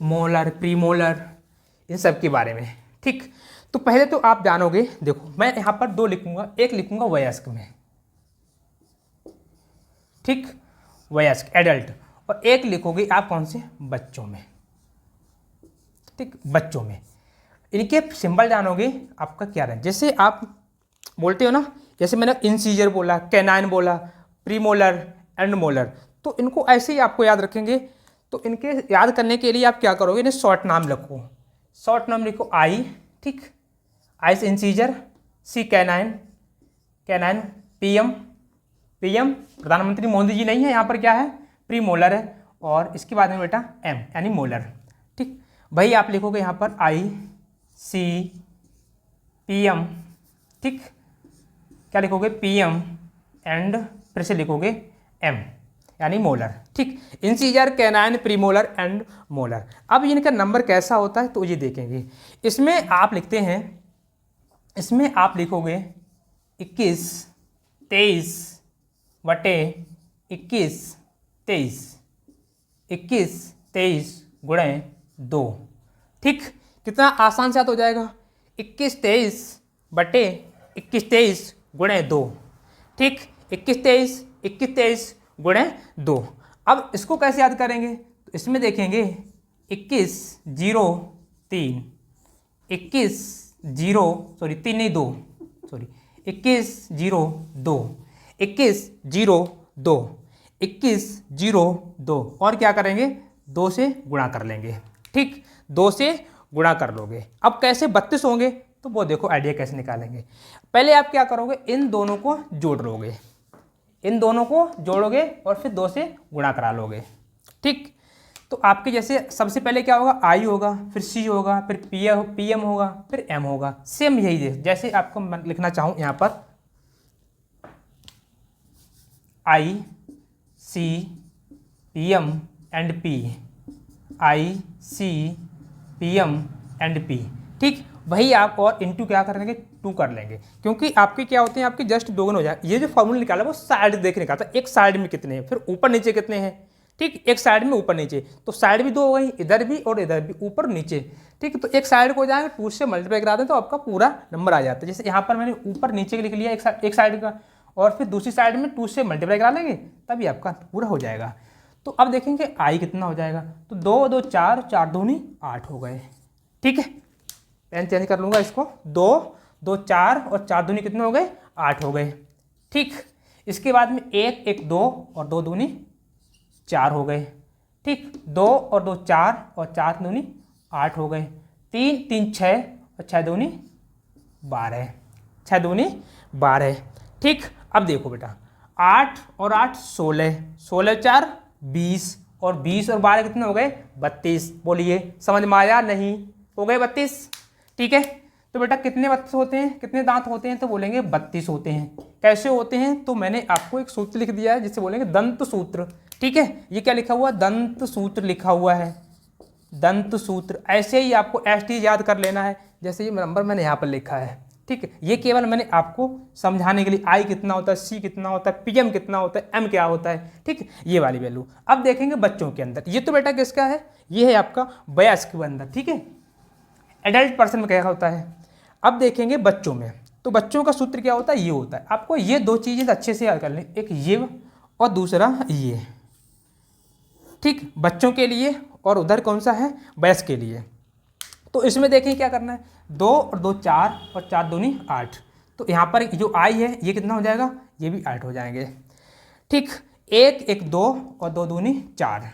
मोलर, प्रीमोलर, इन सब के बारे में। ठीक, तो पहले तो आप जानोगे, देखो मैं यहाँ पर 2 लिखूंगा, एक लिखूंगा वयस्क में, ठीक, वयस्क एडल्ट, और एक लिखोगे आप कौन से, बच्चों में। ठीक, बच्चों में इनके सिंबल जानोगे आपका क्या रहे, जैसे आप बोलते हो ना, जैसे मैंने इंसीजर बोला, कैनाइन बोला, प्रीमोलर एंड मोलर, तो इनको ऐसे ही आपको याद रखेंगे। तो इनके याद करने के लिए आप क्या करोगे, इन्हें शॉर्ट नाम लिखो। शॉर्ट नाम लिखो आई, ठीक, आई से इंसीजर, सी कैनाइन, कैनाइन, पीएम, पीएम प्रधानमंत्री मोदी जी नहीं है, यहाँ पर क्या है, प्रीमोलर है, और इसके बाद में बेटा एम यानी मोलर। ठीक, भाई आप लिखोगे यहाँ पर आई सी पीएम, ठीक, क्या लिखोगे, पीएम, एंड फिर से लिखोगे एम यानी मोलर। ठीक, incisor, canine, premolar and molar. अब इनका नंबर कैसा होता है तो ये देखेंगे। इसमें आप लिखते हैं, इसमें आप लिखोगे 21, 23 बटे 21, 23, 21, 23 गुणे 2। ठीक, कितना आसान से याद हो जाएगा, 21 23 बटे 21 23 गुणे 2। ठीक, 21 23 गुणे 2। अब इसको कैसे याद करेंगे, तो इसमें देखेंगे 21 0 3, 21 0 सॉरी 3 नहीं 2 सॉरी 21 0 2, 21 0 2, 21 0 2 और क्या करेंगे 2 से गुणा कर लेंगे। ठीक, 2 से गुणा कर लोगे। अब कैसे 32 होंगे, तो वो देखो आइडिया कैसे निकालेंगे। पहले आप क्या करोगे, इन दोनों को जोड़ लोगे, इन दोनों को जोड़ोगे और फिर 2 से गुणा करा लोगे। ठीक, तो आपके जैसे सबसे पहले क्या होगा, आई होगा, फिर सी होगा, फिर पी एम होगा, फिर एम होगा। सेम यही जैसे आपको मैं लिखना चाहूँ यहाँ पर I C P M and P, I C P M and P. ठीक, वही आप और इंटू क्या कर लेंगे, 2 कर लेंगे, क्योंकि आपके क्या होते हैं, आपके जस्ट दोगुना हो जाए। ये जो फॉर्मूला निकाला वो साइड देख निकालता है, एक साइड में कितने हैं, फिर ऊपर नीचे कितने हैं। ठीक, एक साइड में ऊपर नीचे, तो साइड भी 2 हो गई, इधर भी और इधर भी, ऊपर नीचे। ठीक, तो एक साइड को हो जाएगा 2 से मल्टीप्लाई करा दें तो आपका पूरा नंबर आ जाता है। जैसे यहाँ पर मैंने ऊपर नीचे लिख लिया एक साइड का, और फिर दूसरी साइड में 2 से मल्टीप्लाई करा लेंगे तभी आपका पूरा हो जाएगा। तो अब देखेंगे आई कितना हो जाएगा, तो 2 2 4 4 दूनी 8 हो गए। ठीक है, पेन चेंज कर लूँगा इसको, 2 2 4 और 4 दूनी कितने हो गए, 8 हो गए। ठीक, इसके बाद में 1 1 2 और 2 दूनी 4 हो गए। ठीक, 2 और 2 4 और 4 दूनी 8 हो गए। 3 3 6 और 6 दूनी 12, 6 दूनी 12। ठीक, अब देखो बेटा 8 और 8 16, 16 4 20 और 20 और 12 कितने हो गए, 32। बोलिए समझ में आया, नहीं हो गए 32। ठीक है, तो बेटा कितने 32 होते हैं, कितने दांत होते हैं, तो बोलेंगे 32 होते हैं। कैसे होते हैं, तो मैंने आपको एक सूत्र लिख दिया है जिससे बोलेंगे दंत सूत्र। ठीक है, ये क्या लिखा हुआ है, दंत सूत्र लिखा हुआ है, दंत सूत्र। ऐसे ही आपको ST याद कर लेना है, जैसे ये नंबर मैंने यहाँ पर लिखा है। ठीक है, ये केवल मैंने आपको समझाने के लिए, आई कितना होता है, सी कितना होता है, PM कितना होता है, M क्या होता है। ठीक, ये वाली वैल्यू। अब देखेंगे बच्चों के अंदर, ये तो बेटा किसका है, ये है आपका वयस्क के अंदर। ठीक है, एडल्ट पर्सन में क्या होता है। अब देखेंगे बच्चों में, तो बच्चों का सूत्र क्या होता है, ये होता है। आपको ये 2 चीज़ें अच्छे से याद कर लें, एक ये और दूसरा ये। ठीक, बच्चों के लिए, और उधर कौन सा है, वयस्क के लिए। तो इसमें देखें क्या करना है, 2 और 2 4 और 4 दूनी 8। तो यहाँ पर जो आई है ये कितना हो जाएगा, ये भी 8 हो जाएंगे। ठीक, 1 1 2 और 2 दूनी 4।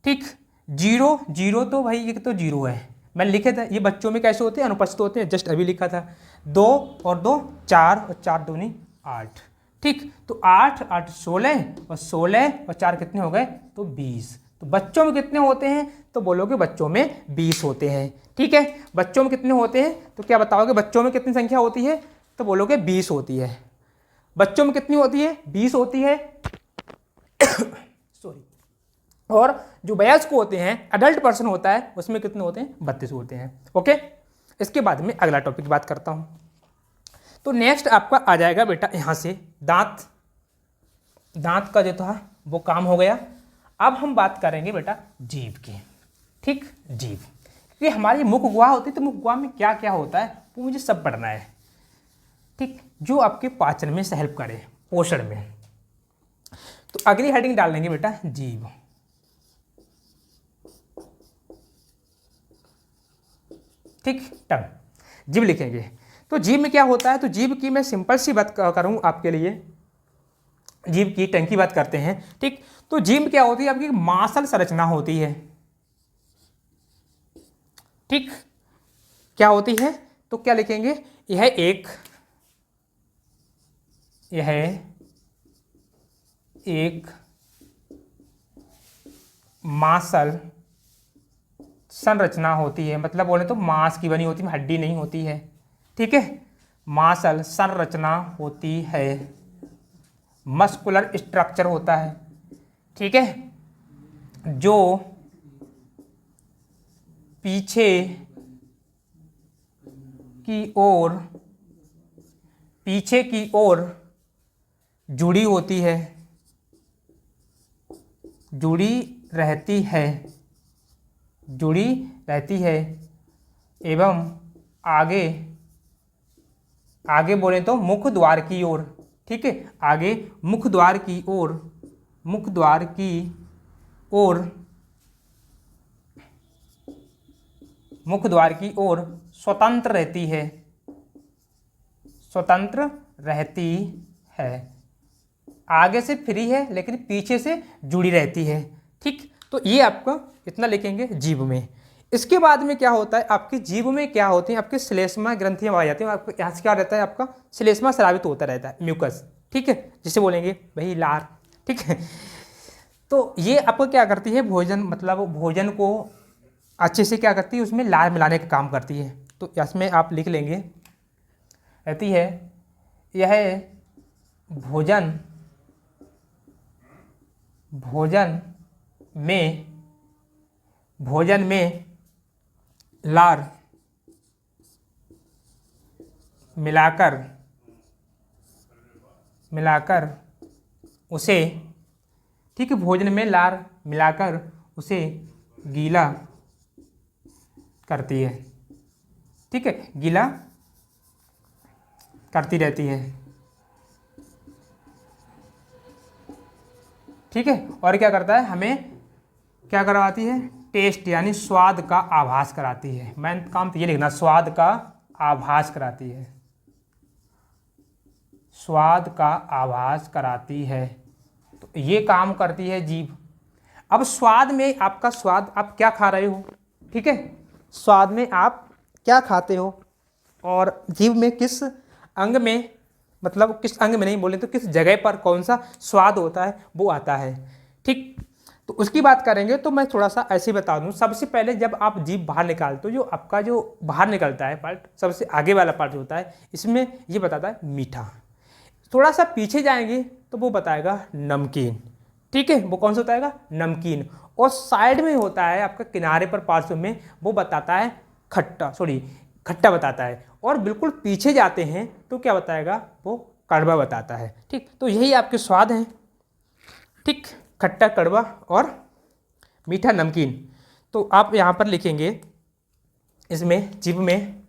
ठीक, 0 0 तो भाई ये तो 0 है, मैंने लिखे थे। ये बच्चों में कैसे होते हैं, अनुपस्थित होते हैं, जस्ट अभी लिखा था। 2 और 2 4 और 4 दूनी 8। ठीक, तो 8 8 16 और 16 और 4 कितने हो गए, तो 20। तो बच्चों में कितने होते हैं, तो बोलोगे बच्चों में 20 होते हैं। ठीक है, बच्चों में कितने होते हैं, तो क्या बताओगे, बच्चों में कितनी संख्या होती है, तो बोलोगे 20 होती है। बच्चों में कितनी होती है, 20 होती है। सॉरी, और जो वयस्क होते हैं, अडल्ट पर्सन होता है, उसमें कितने होते हैं, 32 होते हैं। ओके, इसके बाद में अगला टॉपिक बात करता हूँ। तो नेक्स्ट आपका आ जाएगा बेटा यहाँ से दांत। दांत का जो था वो काम हो गया। अब हम बात करेंगे बेटा जीभ की। ठीक, जीभ, क्योंकि हमारी मुख गुहा होती है, तो मुख गुहा में क्या क्या होता है वो मुझे सब पढ़ना है। ठीक, जो आपके पाचन में हेल्प करे, पोषण में। तो अगली हेडिंग डाल लेंगे बेटा जीभ। ठीक, टंग, जीभ लिखेंगे। तो जीभ में क्या होता है, तो जीभ की मैं सिंपल सी बात करूं आपके लिए, जीभ की टंग की बात करते हैं। ठीक, तो जीभ क्या होती है, आपकी मांसल संरचना होती है। ठीक, क्या होती है, तो क्या लिखेंगे, यह एक मांसल संरचना होती है, मतलब बोले तो मांस की बनी होती है, हड्डी नहीं होती है। ठीक है, मांसल संरचना होती है, मस्कुलर स्ट्रक्चर होता है। ठीक है, जो पीछे की ओर जुड़ी होती है, जुड़ी रहती है, जुड़ी रहती है एवं आगे आगे बोले तो मुख द्वार की ओर, ठीक है, आगे मुख द्वार की ओर, मुख द्वार की ओर, मुख द्वार की ओर स्वतंत्र रहती है, स्वतंत्र रहती है। आगे से फ्री है लेकिन पीछे से जुड़ी रहती है, ठीक। तो ये आपका इतना लिखेंगे जीभ में। इसके बाद में क्या होता है, आपकी जीभ में क्या होती है, आपकी श्लेष्मा ग्रंथियां पाई जाती हैं। आपको यहाँ से क्या रहता है, आपका श्लेष्मा स्रावित होता रहता है, म्यूकस, ठीक है, जिसे बोलेंगे भाई लार, ठीक है। तो ये आपको क्या करती है, भोजन मतलब भोजन को अच्छे से क्या करती है, उसमें लार मिलाने का काम करती है। तो इसमें आप लिख लेंगे, कहती है यह भोजन में लार मिलाकर उसे, ठीक है, भोजन में लार मिलाकर उसे गीला करती है, ठीक है, गीला करती रहती है, ठीक है। और क्या करता है, हमें क्या करवाती है, टेस्ट यानी स्वाद का आभास कराती है। मेन काम तो ये लिखना, स्वाद का आभास कराती है, स्वाद का आभास कराती है। तो ये काम करती है जीभ। अब स्वाद में आपका स्वाद, आप क्या खा रहे हो, ठीक है, स्वाद में आप क्या खाते हो और जीभ में किस अंग में, मतलब किस अंग में नहीं बोले तो किस जगह पर कौन सा स्वाद होता है वो आता है, ठीक। तो उसकी बात करेंगे तो मैं थोड़ा सा ऐसे बता दूं। सबसे पहले जब आप जीभ बाहर निकालते हो, जो आपका जो बाहर निकलता है पार्ट, सबसे आगे वाला पार्ट होता है, इसमें ये बताता है मीठा। थोड़ा सा पीछे जाएंगे तो वो बताएगा नमकीन, ठीक है, वो कौन सा बताएगा, नमकीन। और साइड में होता है आपका किनारे पर पार्श्व में, वो बताता है खट्टा बताता है। और बिल्कुल पीछे जाते हैं तो क्या बताएगा, वो कड़वा बताता है, ठीक। तो यही आपके स्वाद हैं, ठीक, खट्टा, कड़वा और मीठा, नमकीन। तो आप यहाँ पर लिखेंगे इसमें जीभ में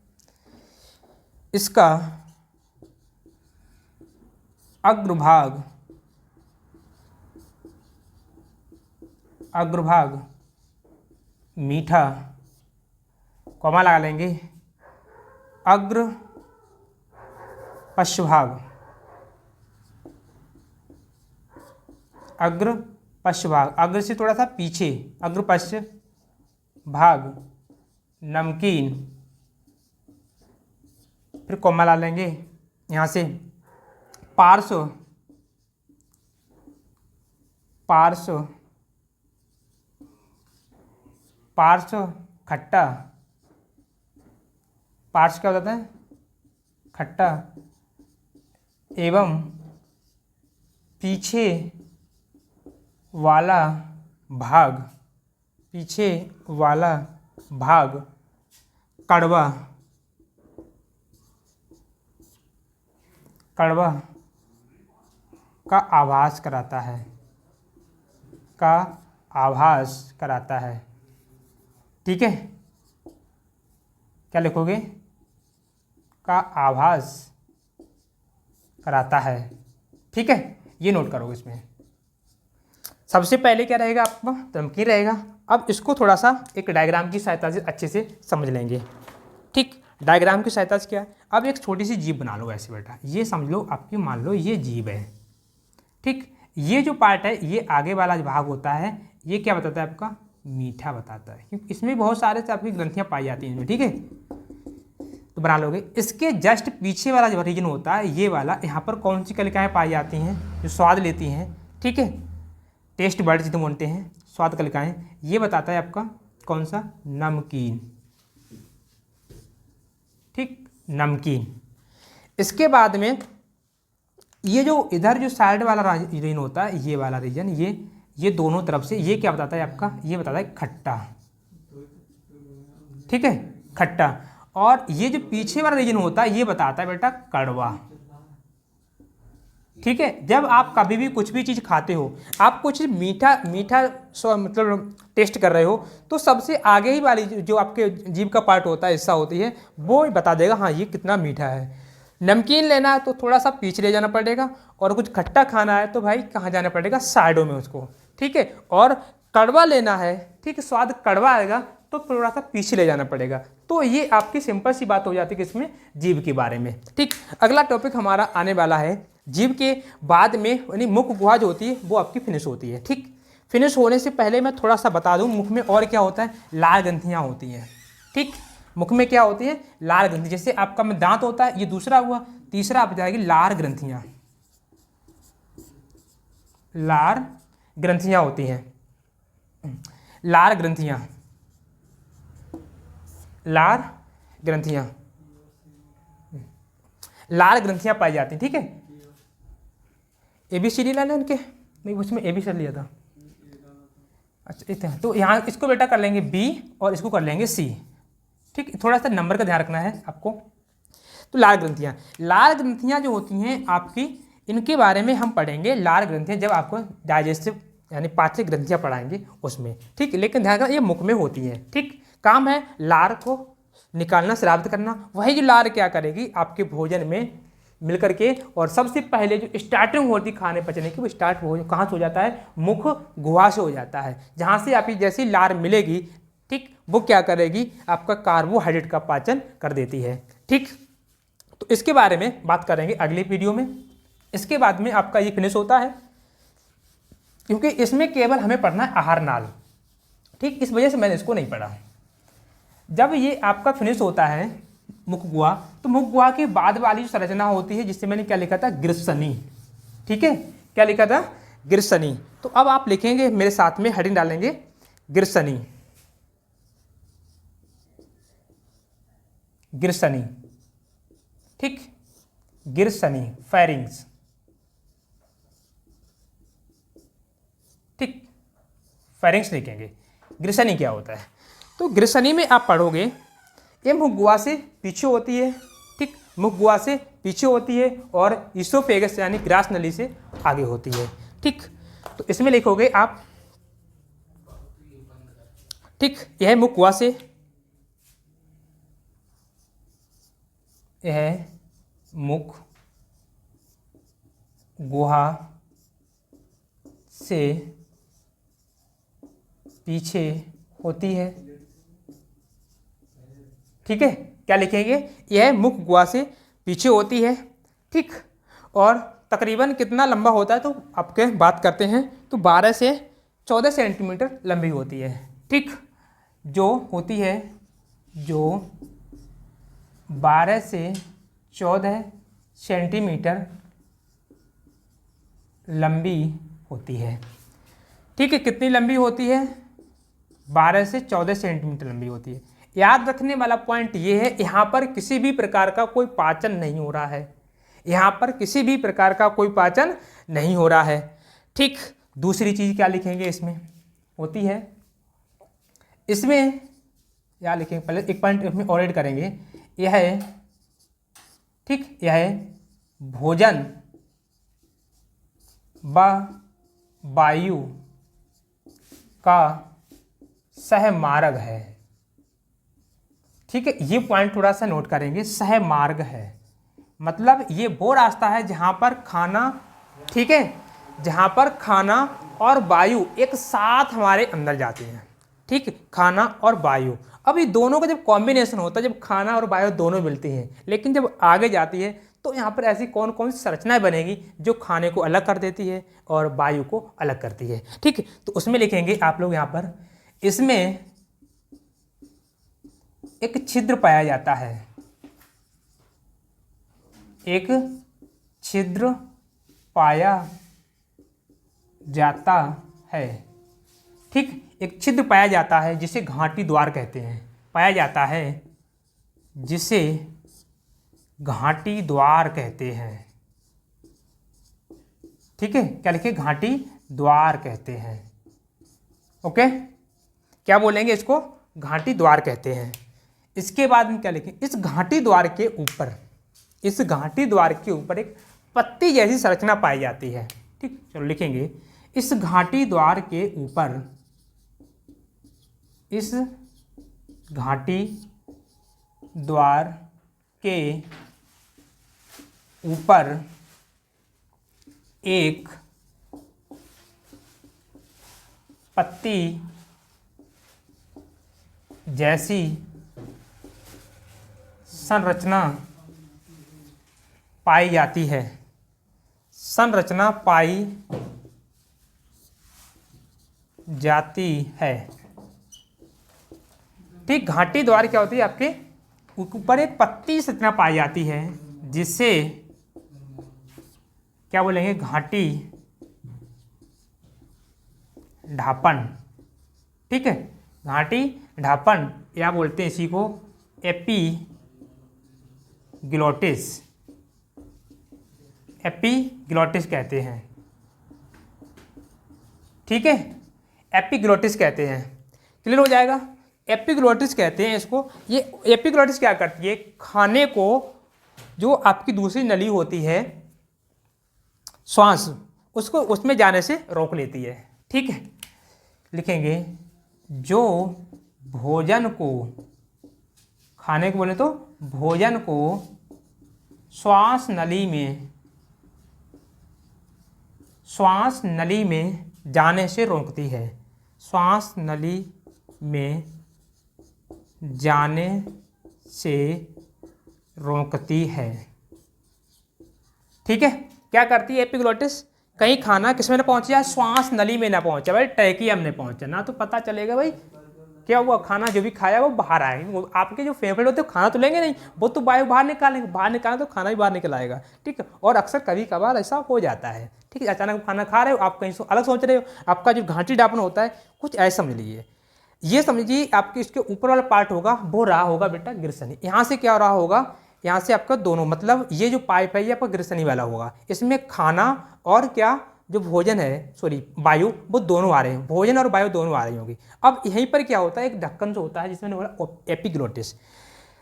इसका अग्रभाग मीठा, कॉमा लगा लेंगे, अग्र पश्चभाग, अग्र पश्चभाग, अग्र से थोड़ा सा पीछे, अग्र पश्च भाग नमकीन, फिर कॉमा ला लेंगे यहाँ से, पार्श्व खट्टा, पार्श्व क्या होता है, खट्टा, एवं पीछे वाला भाग कड़वा का आभास कराता है, ठीक है। क्या लिखोगे, का आभास कराता है, ठीक है, ये नोट करोगे। इसमें सबसे पहले क्या रहेगा, आपका नमकीन रहेगा। अब इसको थोड़ा सा एक डायग्राम की सहायता से अच्छे से समझ लेंगे, ठीक। डायग्राम की सहायता से क्या है, अब एक छोटी सी जीभ बना लो ऐसे बेटा, ये समझ लो आपकी, मान लो ये जीभ है, ठीक। ये जो पार्ट है, ये आगे वाला जो भाग होता है, ये क्या बताता है, आपका मीठा बताता है, क्योंकि इसमें बहुत सारे से आपकी ग्रंथियाँ पाई जाती हैं, ठीक है। तो बना लोगे। इसके जस्ट पीछे वाला जो रीजन होता है, ये वाला, यहाँ पर कौन सी कलिकाएँ पाई जाती हैं, जो स्वाद लेती हैं, ठीक है, टेस्ट बर्ड जिसे बोलते हैं, स्वाद कलिकाएँ, ये बताता है आपका कौन सा, नमकीन, ठीक, नमकीन। इसके बाद में ये जो इधर जो साइड वाला रीजन होता है, ये वाला रीजन, ये दोनों तरफ से, ये क्या बताता है आपका, ये बताता है खट्टा, ठीक है, खट्टा। और ये जो पीछे वाला रीजन होता है, ये बताता है बेटा कड़वा, ठीक है, जब आप कभी भी कुछ भी चीज़ खाते हो, आप कुछ मीठा मीठा मतलब टेस्ट कर रहे हो, तो सबसे आगे ही वाली जो आपके जीभ का पार्ट होता है, हिस्सा होती है, वो बता देगा हाँ ये कितना मीठा है। नमकीन लेना है तो थोड़ा सा पीछे ले जाना पड़ेगा, और कुछ खट्टा खाना है तो भाई कहाँ जाना पड़ेगा, साइडों में उसको। ठीक है, और कड़वा लेना है, ठीक है, स्वाद कड़वा आएगा तो थोड़ा सा पीछे ले जाना पड़ेगा। तो ये आपकी सिंपल सी बात हो जाती है कि इसमें जीभ के बारे में। ठीक, अगला टॉपिक हमारा आने वाला है जीभ के बाद में, यानी मुख गुहा जो होती है वो आपकी फिनिश होती है। ठीक, फिनिश होने से पहले मैं थोड़ा सा बता दूं, मुख में और क्या होता है, लाल ग्रंथियाँ होती हैं। ठीक, मुख में क्या होती है, लाल ग्रंथि। जैसे आपका में दांत होता है, ये दूसरा हुआ, तीसरा आप जाएगी लार ग्रंथियाँ। लार ग्रंथियाँ होती हैं, लार ग्रंथियाँ, लार ग्रंथियाँ, लाल ग्रंथियाँ पाई जाती हैं। ठीक है, ABCD लाने उनके, नहीं उसमें ABCD लिया था। अच्छा इतना, तो यहाँ इसको बेटा कर लेंगे B और इसको कर लेंगे C। ठीक, थोड़ा सा नंबर का ध्यान रखना है आपको। तो लाल ग्रंथियाँ, लाल ग्रंथियाँ जो होती हैं आपकी, इनके बारे में हम पढ़ेंगे। लाल ग्रंथियाँ जब आपको डाइजेस्टिव यानी पाचक ग्रंथियाँ पढ़ाएंगे उसमें। ठीक, लेकिन ध्यान रखना ये मुख में होती हैं। ठीक, काम है लार को निकालना, श्रावित करना। वही जो लार क्या करेगी, आपके भोजन में मिल करके, और सबसे पहले जो स्टार्टिंग होती खाने पचने की, वो स्टार्ट कहाँ से हो जाता है, मुख गुहा से हो जाता है। जहाँ से आपकी जैसी लार मिलेगी, ठीक, वो क्या करेगी, आपका कार्बोहाइड्रेट का पाचन कर देती है। ठीक, तो इसके बारे में बात करेंगे अगली वीडियो में। इसके बाद में आपका ये फिनिश होता है, क्योंकि इसमें केवल हमें पढ़ना है आहार नाल। ठीक, इस वजह से मैंने इसको नहीं पढ़ा। जब ये आपका फिनिश होता है मुख गुहा, तो मुख गुहा के बाद वाली जो संरचना होती है, जिससे मैंने क्या लिखा था, ग्रीसनी। ठीक है, क्या लिखा था, ग्रीसनी। तो अब आप लिखेंगे मेरे साथ में, हेडिंग डालेंगे ग्रीसनी, ग्रीसनी। ठीक, ग्रीसनी, फेरिंग्स। ठीक, फेरिंग्स लिखेंगे। ग्रीसनी क्या होता है, तो ग्रीसनी में आप पढ़ोगे, ये मुख गुहा से पीछे होती है। ठीक, मुख गुहा से पीछे होती है और इसोफेगस यानी ग्रास नली से आगे होती है। ठीक, तो इसमें लिखोगे आप, ठीक, यह है मुख गुहा से, यह है मुख गुहा से पीछे होती है। ठीक है, क्या लिखेंगे, यह मुख गुहा से पीछे होती है। ठीक, और तकरीबन कितना लंबा होता है, तो आपके बात करते हैं, तो 12 से 14 सेंटीमीटर लंबी होती है। ठीक, जो होती है, जो 12 से 14 सेंटीमीटर लंबी होती है। ठीक है, कितनी लंबी होती है, 12 से 14 सेंटीमीटर लंबी होती है। याद रखने वाला पॉइंट ये है, यहाँ पर किसी भी प्रकार का कोई पाचन नहीं हो रहा है, यहाँ पर किसी भी प्रकार का कोई पाचन नहीं हो रहा है। ठीक, दूसरी चीज़ क्या लिखेंगे इसमें होती है, इसमें क्या लिखेंगे, पहले एक पॉइंट इसमें और ऐड करेंगे, यह है, ठीक, यह है भोजन व वायु का सहमार्ग है। ठीक है, ये पॉइंट थोड़ा सा नोट करेंगे, सहमार्ग है मतलब ये वो रास्ता है जहाँ पर खाना, ठीक है, जहाँ पर खाना और वायु एक साथ हमारे अंदर जाते हैं। ठीक, खाना और वायु, अब ये दोनों का जब कॉम्बिनेशन होता है, जब खाना और वायु दोनों मिलती हैं, लेकिन जब आगे जाती है तो यहाँ पर ऐसी कौन कौन सी संरचनाएं बनेगी जो खाने को अलग कर देती है और वायु को अलग करती है। ठीक, तो उसमें लिखेंगे आप लोग यहाँ पर, इसमें एक छिद्र पाया जाता है, एक छिद्र पाया जाता है। ठीक, एक छिद्र पाया जाता है जिसे घाटी द्वार कहते हैं, पाया जाता है जिसे घाटी द्वार कहते हैं। ठीक है, क्या लिखे, घाटी द्वार कहते हैं। ओके, क्या बोलेंगे इसको, घाटी द्वार कहते हैं। इसके बाद में क्या लिखें, इस घाटी द्वार के ऊपर, इस घाटी द्वार के ऊपर एक पत्ती जैसी संरचना पाई जाती है। ठीक, चलो लिखेंगे, इस घाटी द्वार के ऊपर, इस घाटी द्वार के ऊपर एक पत्ती जैसी संरचना पाई जाती है, संरचना पाई जाती है। ठीक, घाटी द्वार क्या होती है, आपके ऊपर एक पत्ती संरचना पाई जाती है जिससे क्या बोलेंगे, घाटी ढापन। ठीक है, घाटी ढापन या बोलते हैं इसी को एपीग्लोटिस, एपीग्लोटिस कहते हैं। ठीक है, एपीग्लोटिस कहते हैं। क्लियर हो जाएगा, एपीग्लोटिस कहते हैं इसको। ये एपीग्लोटिस क्या करती है, खाने को जो आपकी दूसरी नली होती है श्वास, उसको उसमें जाने से रोक लेती है। ठीक है, लिखेंगे, जो भोजन को, खाने को बोले तो भोजन को श्वास नली में जाने से रोकती है, श्वास नली में जाने से रोकती है। ठीक है, क्या करती है एपिग्लोटिस, कहीं खाना किसमें ना पहुंच जाए, श्वास नली में ना पहुंचे भाई, ट्रैकियम में पहुंचे ना, तो पता चलेगा भाई क्या हुआ, खाना जो भी खाया वो बाहर आए। वो आपके जो फेफड़े होते हैं खाना तो लेंगे नहीं, वो तो वायु बाहर निकालेंगे, बाहर निकालें तो खाना भी बाहर निकल आएगा। ठीक है, और अक्सर कभी कभार ऐसा हो जाता है। ठीक है, अचानक खाना खा रहे हो, आप कहीं से अलग सोच रहे हो, आपका जो घाटी ढापन होता है कुछ ऐसा समझ लीजिए। ये समझिए आपके इसके ऊपर वाला पार्ट होगा वो रहा होगा बेटा ग्रसनी। यहाँ से क्या रहा होगा, यहाँ से आपका दोनों, मतलब ये जो पाइप है ये आपका ग्रसनी वाला होगा, इसमें खाना और क्या जो भोजन है, सॉरी वायु, वो दोनों आ रहे हैं, भोजन और वायु दोनों आ रही होंगी। अब यहीं पर क्या होता है, एक ढक्कन जो होता है जिसमें बोला एपिग्लोटिस,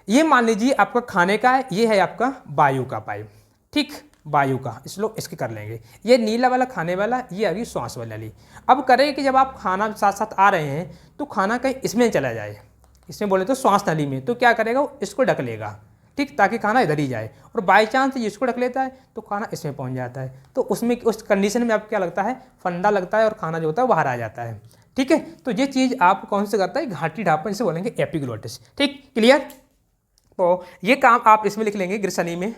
ये मान लीजिए आपका खाने का है, ये है आपका वायु का पाइप। ठीक, वायु का, इस लोग इसके कर लेंगे, ये नीला वाला खाने वाला, ये अभी श्वास वाला ली। अब करें कि जब आप खाना साथ साथ आ रहे हैं तो खाना कहीं इसमें चला जाए, इसमें बोले तो श्वास नली में, तो क्या करेगा वो इसको ढक लेगा। ठीक, ताकि खाना इधर ही जाए, और बाई चांस इसको ढक लेता है तो खाना इसमें पहुंच जाता है, तो उसमें उस कंडीशन में आपको क्या लगता है, फंडा लगता है और खाना जो होता है बाहर आ जाता है। ठीक है, तो ये चीज़ आप कौन से करता है, घाटी ढापन, इसे बोलेंगे एपिग्लोटिस। ठीक, क्लियर, तो ये काम आप इसमें लिख लेंगे ग्रसनी में।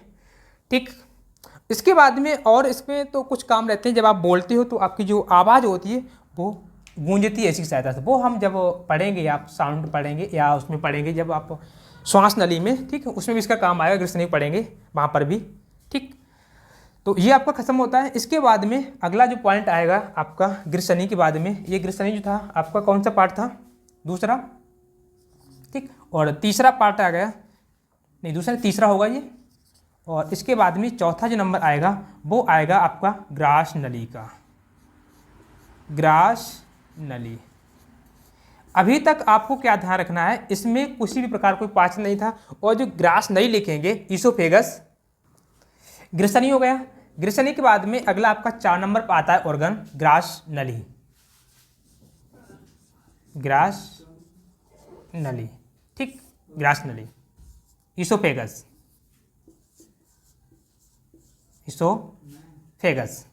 ठीक, इसके बाद में और इसमें तो कुछ काम रहते हैं, जब आप बोलते हो तो आपकी जो आवाज़ होती है वो गूंजती है इसकी सहायता से, वो हम जब पढ़ेंगे, आप साउंड पढ़ेंगे या उसमें पढ़ेंगे जब आप श्वास नली में। ठीक है, उसमें भी इसका काम आएगा, ग्रसनी पढ़ेंगे वहाँ पर भी। ठीक, तो ये आपका खत्म होता है। इसके बाद में अगला जो पॉइंट आएगा आपका ग्रसनी के बाद में, ये ग्रसनी जो था आपका कौन सा पार्ट था, दूसरा। ठीक, और तीसरा पार्ट आ गया, नहीं दूसरा तीसरा होगा ये, और इसके बाद में चौथा जो नंबर आएगा वो आएगा आपका ग्रास नली का, ग्रास नली। अभी तक आपको क्या ध्यान रखना है, इसमें किसी भी प्रकार कोई पाचन नहीं था, और जो ग्रास नली लिखेंगे ईसोफेगस, ग्रसनी हो गया। ग्रसनी के बाद में अगला आपका 4 नंबर पर आता है ऑर्गन ग्रास नली, ग्रास नली। ठीक, ग्रास नली, ईसोफेगस, ईसोफेगस,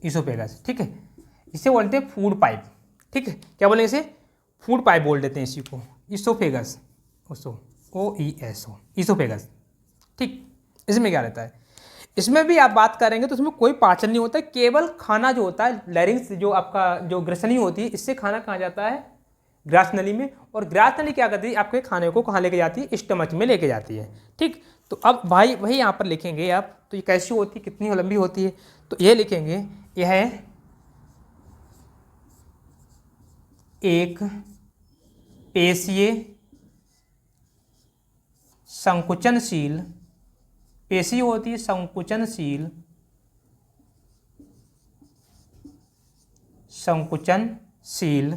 ईसोफेगस। ठीक है, इसे बोलते हैं फूड पाइप। ठीक है, क्या बोलेंगे इसे, फूड पाइप बोल देते हैं इसी को, ईसोफेगस, OESO, ईसोफेगस। ठीक, इसमें क्या रहता है, इसमें भी आप बात करेंगे तो इसमें कोई पाचन नहीं होता है, केवल खाना जो होता है लैरिंग्स, जो आपका जो ग्रसनी होती है, इससे खाना कहाँ जाता है, ग्रास नली में। और ग्रास नली क्या करती है, आपके खाने को कहाँ लेके जाती है, स्टमच में लेके जाती है। ठीक, तो अब भाई वही यहाँ पर लिखेंगे आप, तो ये कैसी होती है, कितनी लंबी होती है, तो ये लिखेंगे, यह है एक पेशीय संकुचनशील, पेशी होती है संकुचनशील, संकुचनशील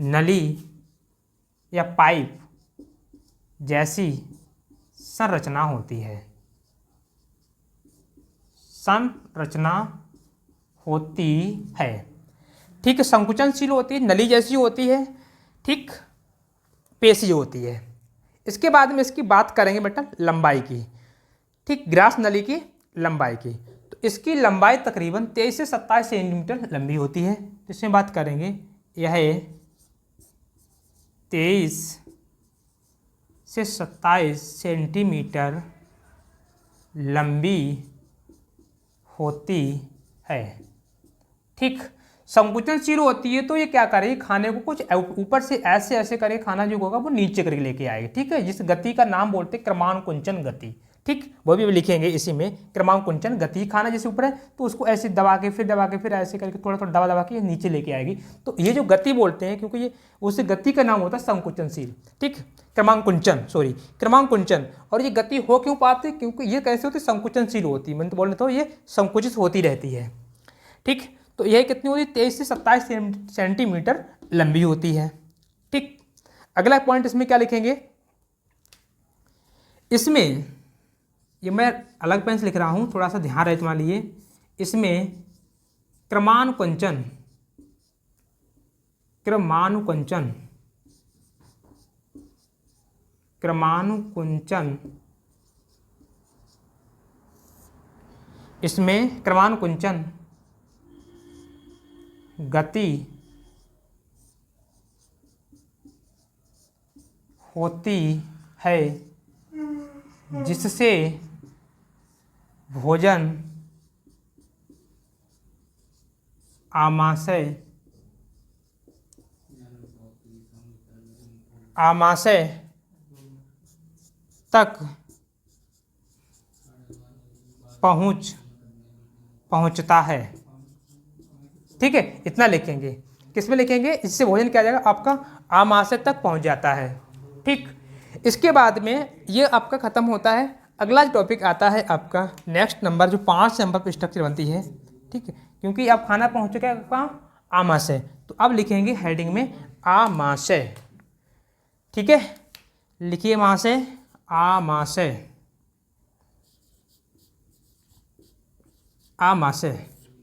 नली या पाइप जैसी संरचना होती है, संरचना होती है। ठीक है, संकुचनशील होती है, नली जैसी होती है, ठीक, पेशी होती है। इसके बाद में इसकी बात करेंगे बेटा लंबाई की, ठीक, ग्रास नली की लंबाई की। तो इसकी लंबाई तकरीबन 23 से 27 सेंटीमीटर लंबी होती है। तो इसमें बात करेंगे, यह 23 से 27 सेंटीमीटर लंबी होती है। ठीक, संकुचनशील होती है तो ये क्या करेगी, खाने को कुछ ऊपर से ऐसे ऐसे करके खाना जो होगा वो नीचे करके लेके आएगी। ठीक है, जिस गति का नाम बोलते हैं क्रमानुकुंचन गति। ठीक, वो भी लिखेंगे इसी में, क्रमानुकुंचन गति। खाना जैसे ऊपर है तो उसको ऐसे दबा के फिर ऐसे करके थोड़ा थोड़ा दबा दबा के ये नीचे लेके आएगी। तो ये जो गति बोलते हैं, क्योंकि ये उस गति का नाम होता है संकुचनशील। ठीक, क्रमानुकुंचन। और ये गति हो क्यों पाती, क्योंकि ये कैसे होती है, संकुचनशील होती है। मैंने तो बोल रहा था ये संकुचित होती रहती है। ठीक, तो यह कितनी होती है, 23 से 27 सेंटीमीटर लंबी होती है। ठीक, अगला पॉइंट इसमें क्या लिखेंगे, इसमें ये मैं अलग पेन से लिख रहा हूँ, थोड़ा सा ध्यान रहे तुम्हारे लिए। इसमें क्रमानुकुंचन इसमें क्रमानुकुंचन गति होती है, जिससे भोजन आमाशय तक पहुंचता है। ठीक है, इतना लिखेंगे। किस में लिखेंगे, इससे भोजन क्या जाएगा आपका, आमाशय तक पहुंच जाता है। ठीक, इसके बाद में ये आपका खत्म होता है। अगला जो टॉपिक आता है आपका नेक्स्ट नंबर, जो 5 नंबर पर स्ट्रक्चर बनती है। ठीक है, क्योंकि अब खाना पहुंच चुका है आपका आमाशय, तो अब लिखेंगे हेडिंग में आमाशय। ठीक है, लिखिए महाशय, आमाशय।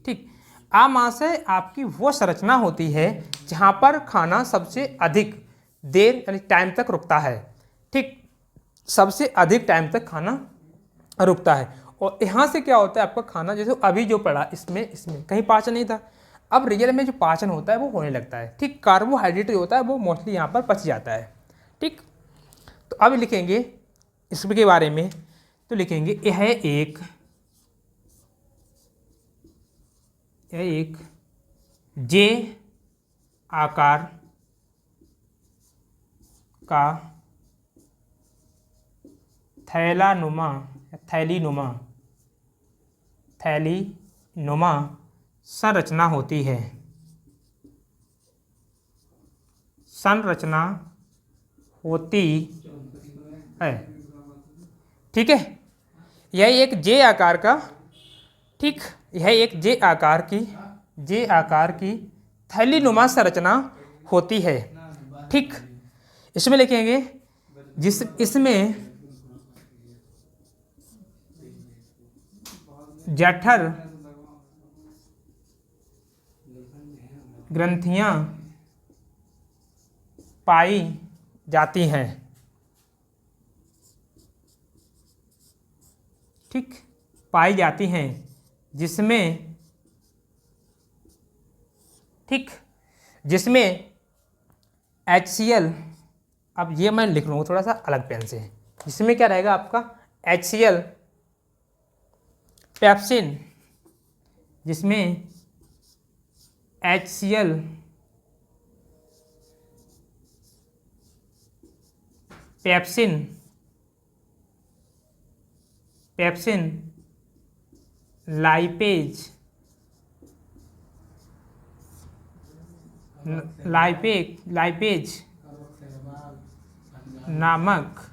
ठीक, आमाशय आपकी वो संरचना होती है जहाँ पर खाना सबसे अधिक देर यानी टाइम तक रुकता है। ठीक, सबसे अधिक टाइम तक खाना रुकता है। और यहाँ से क्या होता है आपका खाना, जैसे अभी जो पड़ा इसमें कहीं पाचन नहीं था, अब रियल में जो पाचन होता है वो होने लगता है। ठीक, कार्बोहाइड्रेट जो होता है वो मोस्टली यहाँ पर पच जाता है। ठीक, तो अब लिखेंगे इसके बारे में, तो लिखेंगे यह एक जे आकार का थैलीनुमा संरचना होती है। ठीक है, यह एक जे आकार का, ठीक, यह एक जे आकार की थैलीनुमा संरचना होती है। ठीक, इसमें लिखेंगे इसमें जठर ग्रंथियां पाई जाती हैं। ठीक, पाई जाती हैं, जिसमें HCl, अब ये मैं लिख लूँगा थोड़ा सा अलग पेन से, जिसमें क्या रहेगा आपका HCl पेप्सिन, जिसमें HCl पेप्सिन लाइपेज नामक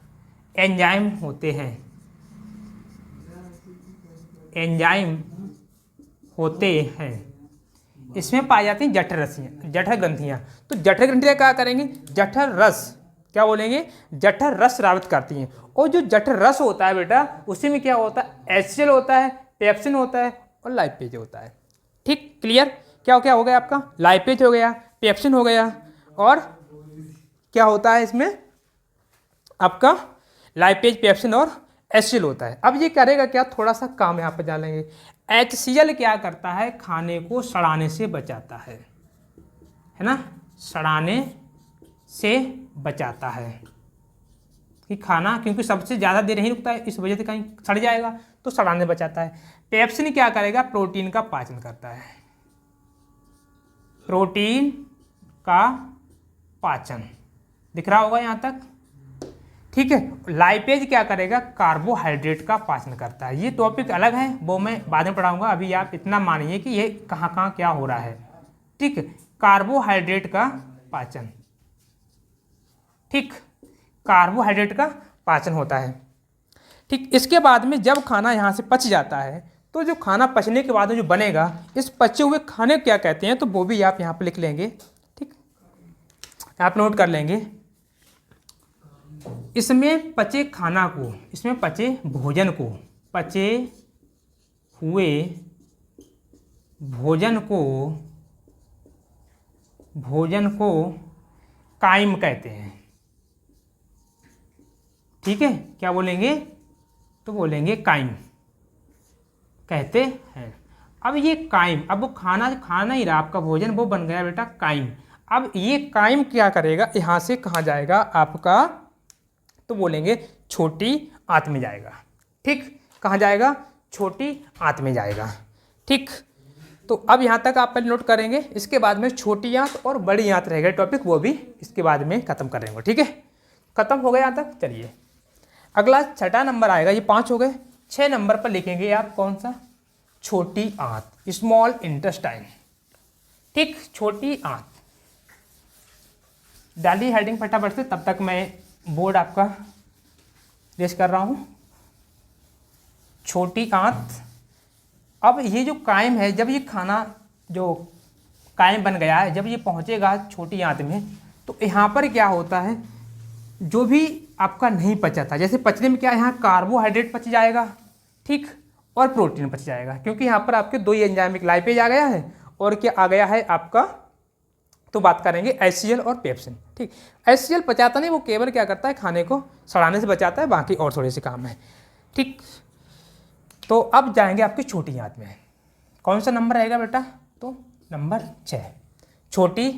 एंजाइम होते हैं। इसमें पाई जाती हैं जठर ग्रंथियाँ। तो जठर ग्रंथियाँ क्या करेंगी, जठर रस क्या बोलेंगे, जठर रस स्रावित करती हैं। और जो जठर रस होता है बेटा, उसी में क्या होता है, HCl होता है, पेप्सिन होता है और लाइपेज होता है। ठीक, क्लियर। क्या क्या हो गया आपका, लाइपेज हो गया, पेप्सिन हो गया, और क्या होता है इसमें आपका, लाइपेज, पेप्सिन और HCl होता है। अब ये करेगा क्या, थोड़ा सा काम यहाँ पर जानेंगे। HCl क्या करता है, खाने को सड़ाने से बचाता है ना, सड़ाने से बचाता है कि खाना, क्योंकि सबसे ज़्यादा देर नहीं रुकता है, इस वजह से कहीं सड़ जाएगा, तो सड़ाने बचाता है। पेप्सिन क्या करेगा, प्रोटीन का पाचन करता है, प्रोटीन का पाचन, दिख रहा होगा यहाँ तक, ठीक है। लाइपेज क्या करेगा, कार्बोहाइड्रेट का पाचन करता है। ये टॉपिक अलग है, वो मैं बाद में पढ़ाऊंगा, अभी आप इतना मानिए कि ये कहाँ कहाँ क्या हो रहा है, ठीक। कार्बोहाइड्रेट का पाचन, ठीक, कार्बोहाइड्रेट का पाचन होता है, ठीक। इसके बाद में जब खाना यहाँ से पच जाता है, तो जो खाना पचने के बाद जो बनेगा, इस पचे हुए खाने को क्या कहते हैं, तो वो भी आप यहाँ पर लिख लेंगे, ठीक, आप नोट कर लेंगे। इसमें पचे खाना को, इसमें पचे भोजन को, पचे हुए भोजन को काइम कहते हैं, ठीक है। क्या बोलेंगे, तो बोलेंगे काइम कहते हैं। अब ये काइम, अब वो खाना ही रहा आपका भोजन, वो बन गया बेटा काइम। अब ये काइम क्या करेगा, यहाँ से कहाँ जाएगा आपका, तो बोलेंगे छोटी आंत में जाएगा, ठीक। कहाँ जाएगा, छोटी आंत में जाएगा, ठीक। तो अब यहाँ तक आप पहले नोट करेंगे, इसके बाद में छोटी आंत और बड़ी आंत रहेगा टॉपिक, वो भी इसके बाद में खत्म करेंगे, ठीक है। खत्म हो गया यहाँ तक। चलिए अगला 6 नंबर आएगा, ये 5 हो गए। 6 नंबर पर लिखेंगे आप कौन सा, छोटी आंत, स्मॉल इंटेस्टाइन, ठीक, छोटी आंत। डालिए हेडिंग फटाफट से, तब तक मैं बोर्ड आपका रेस कर रहा हूँ। छोटी आंत। अब ये जो काइम है, जब ये खाना जो काइम बन गया है, जब ये पहुँचेगा छोटी आंत में, तो यहाँ पर क्या होता है, जो भी आपका नहीं पचा था, जैसे पचने में क्या है, यहाँ कार्बोहाइड्रेट पच जाएगा, ठीक, और प्रोटीन पच जाएगा, क्योंकि यहाँ पर आपके 2 ही एंजाइम, एक लाइपेज आ गया है और क्या आ गया है आपका, तो बात करेंगे HCl और पेप्सिन, ठीक। HCl पचाता नहीं, वो केवल क्या करता है, खाने को सड़ाने से बचाता है, बाकी और थोड़े से काम है, ठीक। तो अब जाएंगे आपकी छोटी आंत में, कौन सा नंबर रहेगा बेटा, तो नंबर 6, छोटी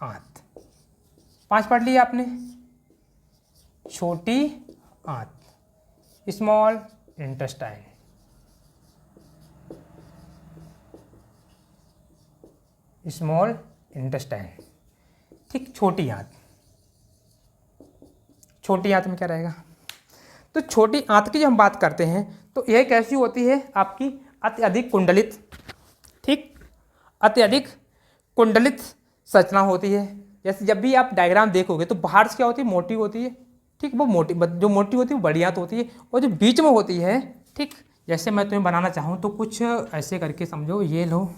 आंत। 5 पढ़ लिया आपने, छोटी आंत, स्मॉल इंटेस्टाइन, स्मॉल इंटेस्टाइन, ठीक। छोटी आंत, छोटी आंत में क्या रहेगा, तो छोटी आंत की जब हम बात करते हैं, तो यह कैसी होती है आपकी, अत्यधिक कुंडलित, ठीक, अत्यधिक कुंडलित संरचना होती है। जैसे जब भी आप डायग्राम देखोगे, तो बाहर से क्या होती है, मोटी होती है, ठीक, वो मोटी, जो मोटी होती है वो बड़ी आंत होती है, और जो बीच में होती है, ठीक, जैसे मैं तुम्हें बनाना चाहूँ तो कुछ ऐसे करके समझो, ये लो,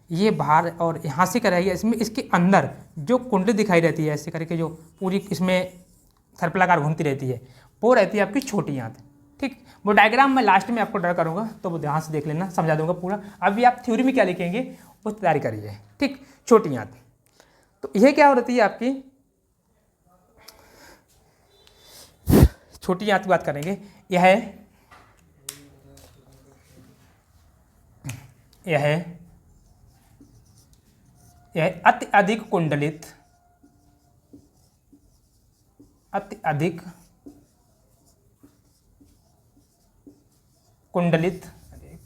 ये बाहर और यहाँ से क्या रहेगी, इसमें इसके अंदर जो कुंडली दिखाई रहती है, ऐसे करके जो पूरी इसमें सर्पिलाकार घूमती रहती है, वो रहती है आपकी छोटी आंत, ठीक। वो डायग्राम मैं लास्ट में आपको ड्रा करूँगा, तो वो ध्यान से देख लेना, समझा दूंगा पूरा। अभी आप थ्योरी में क्या लिखेंगे वो तैयारी करिए, ठीक। छोटी आंत, तो यह क्या होती है आपकी छोटी आंत की बात करेंगे, यह अत्यधिक कुंडलित, अत्यधिक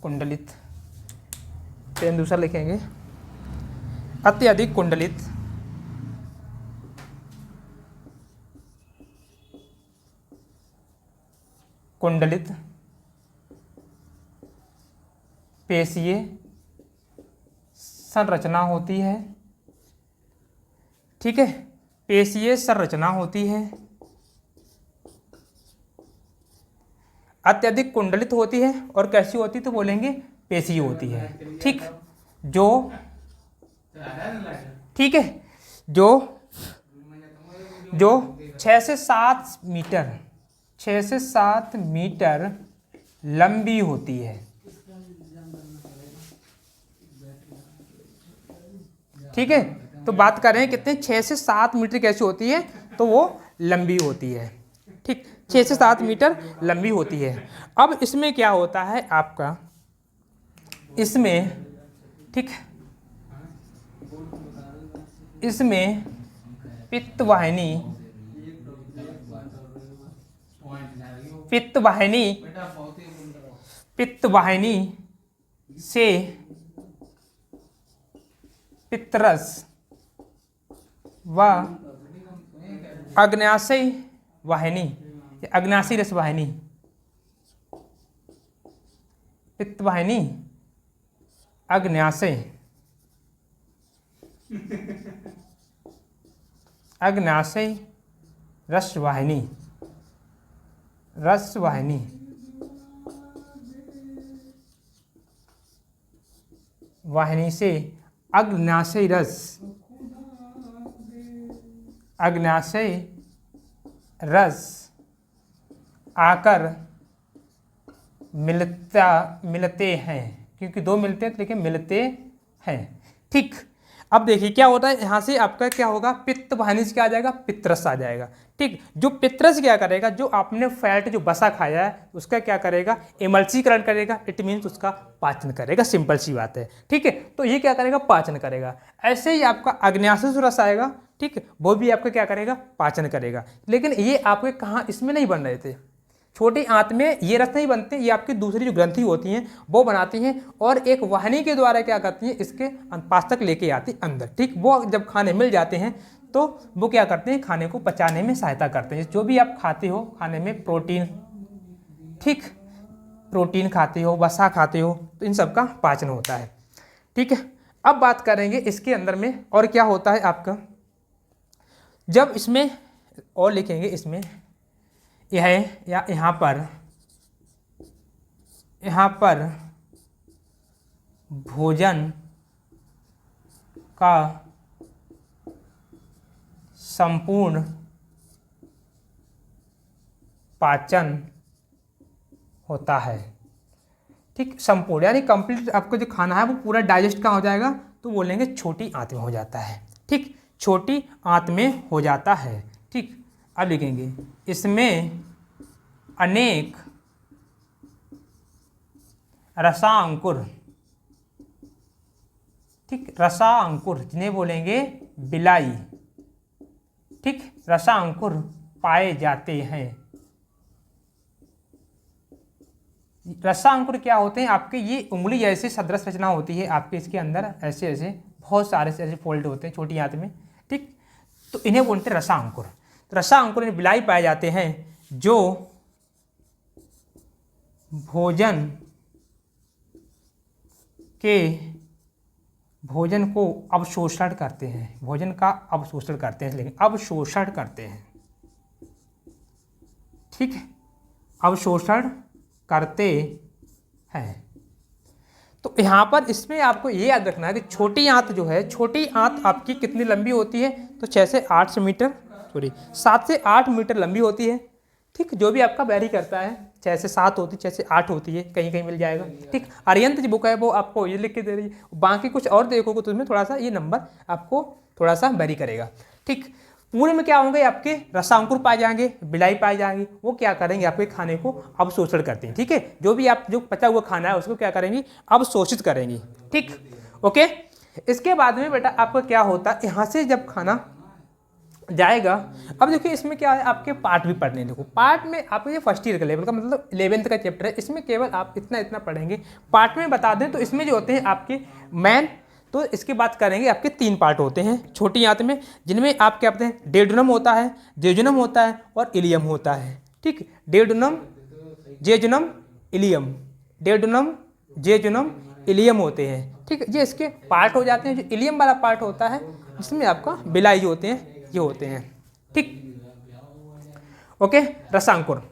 कुंडलित, पेन दूसरा लिखेंगे, अत्यधिक कुंडलित पेशीय संरचना होती है, ठीक है, पेशीय संरचना होती है, अत्यधिक कुंडलित होती है, और कैसी होती तो बोलेंगे पेशीय होती है, ठीक। जो, ठीक है, जो जो 6 से 7 मीटर 6 से 7 मीटर लंबी होती है। ठीक है, तो बात कर रहे हैं कितने, 6 से 7 मीटर कैसी होती है, तो वो लंबी होती है। ठीक, 6 से 7 मीटर लंबी होती है। अब इसमें क्या होता है आपका, इसमें, ठीक, इसमें पित्तवाहिनी पित्तवाहिनी पित्तवाहिनी से पित्तरस व अग्न्याशय वाहिनी, अग्न्याशय रस वाहिनी, पित्तवाहिनी, अग्न्याशय, अग्न्याशय रस वाहिनी, रस वाहिनी, वाहिनी से अग्न्याशय रस, अग्न्याशय रस आकर मिलते हैं, क्योंकि दो मिलते हैं लेकिन मिलते हैं। ठीक, अब देखिए क्या होता है, यहाँ से आपका क्या होगा, पित्त वाहिनी से क्या आ जाएगा, पित्तरस आ जाएगा। ठीक, जो पित्तरस क्या करेगा, जो आपने फैट जो बसा खाया है उसका क्या करेगा, एमल्सीकरण करेगा, इट मीन्स उसका पाचन करेगा, सिंपल सी बात है। ठीक है, तो ये क्या करेगा, पाचन करेगा। ऐसे ही आपका अग्न्याशय रस आएगा, ठीक, वो भी आपका क्या करेगा, पाचन करेगा। लेकिन ये आपके कहाँ, इसमें नहीं बन रहे थे, छोटी आंत में ये रस नहीं बनते, ये आपकी दूसरी जो ग्रंथि होती हैं वो बनाती हैं, और एक वाहिनी के द्वारा क्या करती हैं, इसके पास तक लेके आती अंदर। ठीक, वो जब खाने मिल जाते हैं तो वो क्या करते हैं, खाने को पचाने में सहायता करते हैं। जो भी आप खाते हो खाने में प्रोटीन, ठीक, प्रोटीन खाते हो, वसा खाते हो, तो इन सब का पाचन होता है। ठीक है, अब बात करेंगे इसके अंदर में और क्या होता है आपका, जब इसमें और लिखेंगे, इसमें यह या यहाँ पर भोजन का संपूर्ण पाचन होता है। ठीक, संपूर्ण यानी कंप्लीट आपको जो खाना है वो पूरा डाइजेस्ट कहाँ हो जाएगा, तो बोलेंगे छोटी आंत में हो जाता है। ठीक, छोटी आंत में हो जाता है। ठीक, अब लिखेंगे इसमें अनेक रसांकुर, ठीक, रसांकुर जिन्हें बोलेंगे बिलाई, ठीक, रसांकुर पाए जाते हैं। रसांकुर क्या होते हैं आपके, ये उंगली जैसे सदृश रचना होती है आपके इसके अंदर, ऐसे ऐसे बहुत सारे ऐसे फोल्ड होते हैं छोटी आंत में। ठीक, तो इन्हें बोलते हैं रसांकुर। रसांकुर में बिलाई पाए जाते हैं जो भोजन को अवशोषण करते हैं, भोजन का अवशोषण करते हैं, लेकिन अवशोषण करते हैं। ठीक, अवशोषण करते हैं। तो यहाँ पर इसमें आपको ये याद रखना है कि छोटी आंत जो है, छोटी आंत आपकी कितनी लंबी होती है, तो 6 से 8 मीटर, सॉरी 7 से 8 मीटर लंबी होती है। ठीक, जो भी आपका वैरी करता है, 6 से 7 होती है, 6 से 8 होती है, कहीं कहीं मिल जाएगा। ठीक, आर्यंत जो बुक है वो आपको ये लिख के दे रही है, बाकी कुछ और देखोगे तो उसमें थोड़ा सा ये नंबर आपको थोड़ा सा वैरी करेगा। ठीक, पूरे में क्या होंगे आपके रसांकुर पाए जाएंगे, बिलाई पाई जाएंगी, वो क्या करेंगे आपके खाने को अवशोषण करते हैं। ठीक है, जो भी आप जो पचा हुआ खाना है उसको क्या करेंगी, अवशोषित करेंगी। ठीक, ओके। इसके बाद में बेटा आपका क्या होता है, यहाँ से जब खाना जाएगा, अब देखिए इसमें क्या है, आपके पार्ट भी पढ़ने, देखो पार्ट में आपको ये फर्स्ट ईयर का लेवल का मतलब 11th का चैप्टर है, इसमें केवल आप इतना इतना पढ़ेंगे। पार्ट में बता दें तो इसमें जो होते हैं आपके मैन, तो इसकी बात करेंगे आपके 3 पार्ट होते हैं छोटी आंत में, जिनमें आप क्या कहते हैं, डेडुनम होता है, जेजुनम होता है और इलियम होता है। ठीक, duodenum, jejunum, ilium, duodenum, jejunum, ilium होते हैं। ठीक, ये इसके पार्ट हो जाते हैं। जो इलियम वाला पार्ट होता है इसमें आपका बिलाई होते हैं, ये होते हैं। ठीक, ओके, रसांकुर,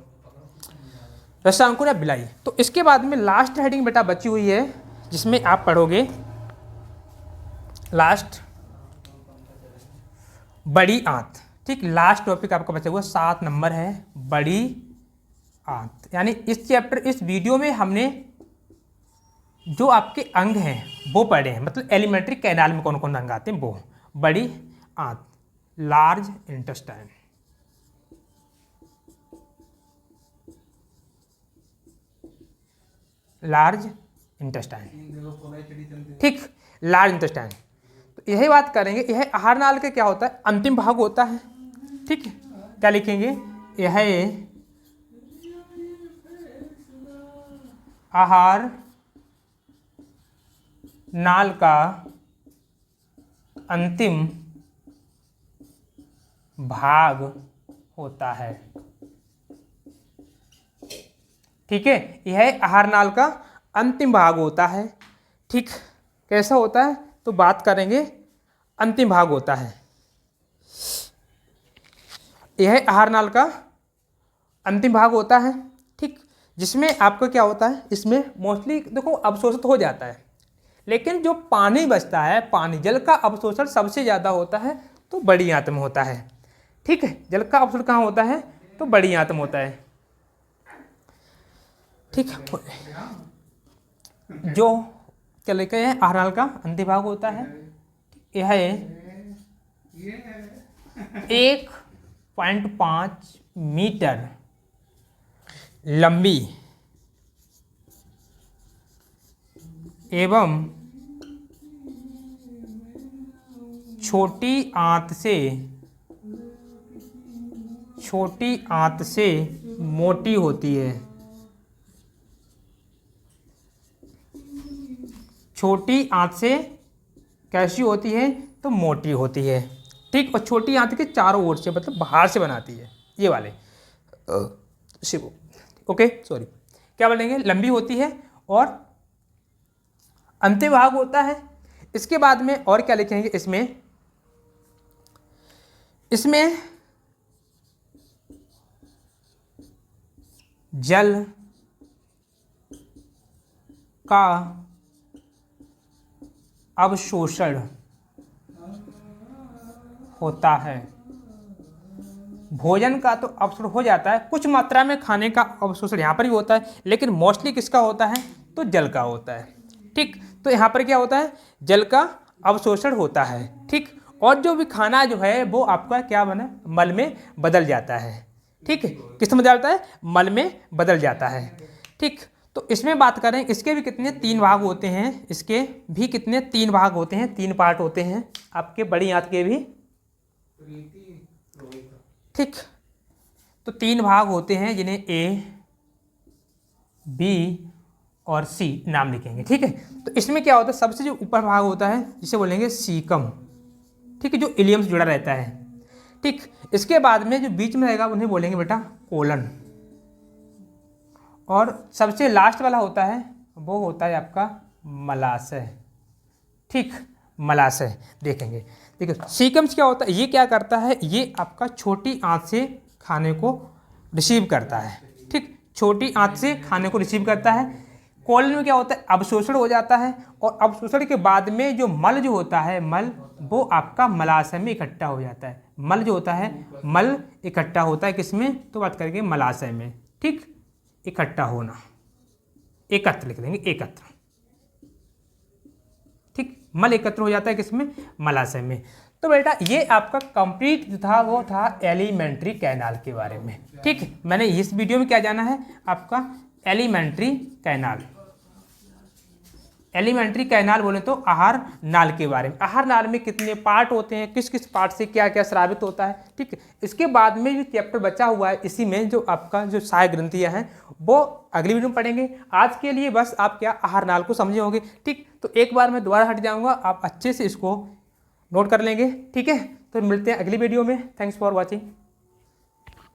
रसांकुर या बिलाई। तो इसके बाद में लास्ट हेडिंग बेटा बची हुई है जिसमें आप पढ़ोगे लास्ट बड़ी आंत। ठीक, लास्ट टॉपिक आपका बचा हुआ 7 नंबर है बड़ी आंत। यानी इस वीडियो में हमने जो आपके अंग हैं वो पढ़े हैं, मतलब एलिमेंट्री कैनाल में कौन कौन अंग आते हैं वो। बड़ी आंत, लार्ज इंटेस्टाइन, लार्ज इंटेस्टाइन, ठीक, लार्ज इंटेस्टाइन। तो यही बात करेंगे, यह आहार नाल का क्या होता है, अंतिम भाग होता है। ठीक, क्या लिखेंगे, यह आहार नाल का अंतिम भाग होता है। ठीक है, यह आहार नाल का अंतिम भाग होता है। ठीक, कैसा होता है तो बात करेंगे, अंतिम भाग होता है। यह आहार नाल का अंतिम भाग होता है। ठीक, जिसमें आपको क्या होता है, इसमें मोस्टली देखो अवशोषित हो जाता है, लेकिन जो पानी बचता है, पानी जल का अवशोषण सबसे ज़्यादा होता है तो बड़ी आंत में होता है। ठीक है, जल का अवशोषण कहाँ होता है तो बड़ी आंत में होता है। ठीक, जो क्या लिखा है, आहार नाल का अंतिम भाग होता है। यह 1.5 मीटर लंबी एवं छोटी आंत से मोटी होती है। छोटी आंत से कैसी होती है तो मोटी होती है। ठीक, और छोटी आंत के चारों ओर से, मतलब बाहर से बनाती है, ये वाले शिव। ओके, सॉरी, क्या बोलेंगे, लंबी होती है और अंतिम भाग होता है। इसके बाद में और क्या लिखेंगे, इसमें जल का अवशोषण होता है। भोजन का तो अवशोषण हो जाता है, कुछ मात्रा में खाने का अवशोषण यहाँ पर भी होता है, लेकिन मोस्टली किसका होता है तो जल का होता है। ठीक, तो यहाँ पर क्या होता है, जल का अवशोषण होता है। ठीक, और जो भी खाना जो है वो आपका क्या बना, मल में बदल जाता है। ठीक, किस में बदलता है, मल में बदल जाता है। ठीक, तो इसमें बात करें, इसके भी कितने 3 भाग होते हैं, इसके भी कितने 3 भाग होते हैं, 3 पार्ट होते हैं आपके बड़ी आंत के भी। ठीक, तो 3 भाग होते हैं जिन्हें ए, बी और सी नाम लिखेंगे। ठीक है, तो इसमें क्या होता है, सबसे जो ऊपर भाग होता है जिसे बोलेंगे सीकम। ठीक है, जो इलियम से जुड़ा रहता है। ठीक, इसके बाद में जो बीच में रहेगा उन्हें बोलेंगे बेटा कोलन, और सबसे लास्ट वाला होता है वो होता है आपका मलाशय। ठीक, मलाशय देखेंगे। देखिए सीकम्स क्या होता है, ये क्या करता है, ये आपका छोटी आंत से खाने को रिसीव करता है। ठीक, छोटी आंत से खाने को रिसीव करता है। कोलन में क्या होता है, अवशोषण हो जाता है, और अवशोषण के बाद में जो मल जो होता है, मल वो आपका मलाशय में इकट्ठा हो जाता है। मल जो होता है, मल इकट्ठा होता है किसमें, तो बात करेंगे मलाशय में। ठीक, इकट्ठा होना, एकत्र लिख देंगे, एकत्र। ठीक, मल एकत्र हो जाता है किसमें, मलाशय में। तो बेटा ये आपका कंप्लीट जो था वो था एलिमेंट्री कैनाल के बारे में। ठीक, मैंने इस वीडियो में क्या जाना है आपका एलिमेंट्री कैनाल। एलिमेंट्री कैनाल बोले तो आहार नाल के बारे में। आहार नाल में कितने पार्ट होते हैं, किस किस पार्ट से क्या क्या स्रावित होता है। ठीक, इसके बाद में जो चैप्टर बचा हुआ है, इसी में जो आपका जो सहायक ग्रंथियाँ हैं वो अगली वीडियो में पढ़ेंगे। आज के लिए बस आप क्या आहार नाल को समझे होंगे। ठीक, तो एक बार मैं दोबारा हट जाऊँगा, आप अच्छे से इसको नोट कर लेंगे। ठीक है, तो मिलते हैं अगली वीडियो में। Thanks for watching.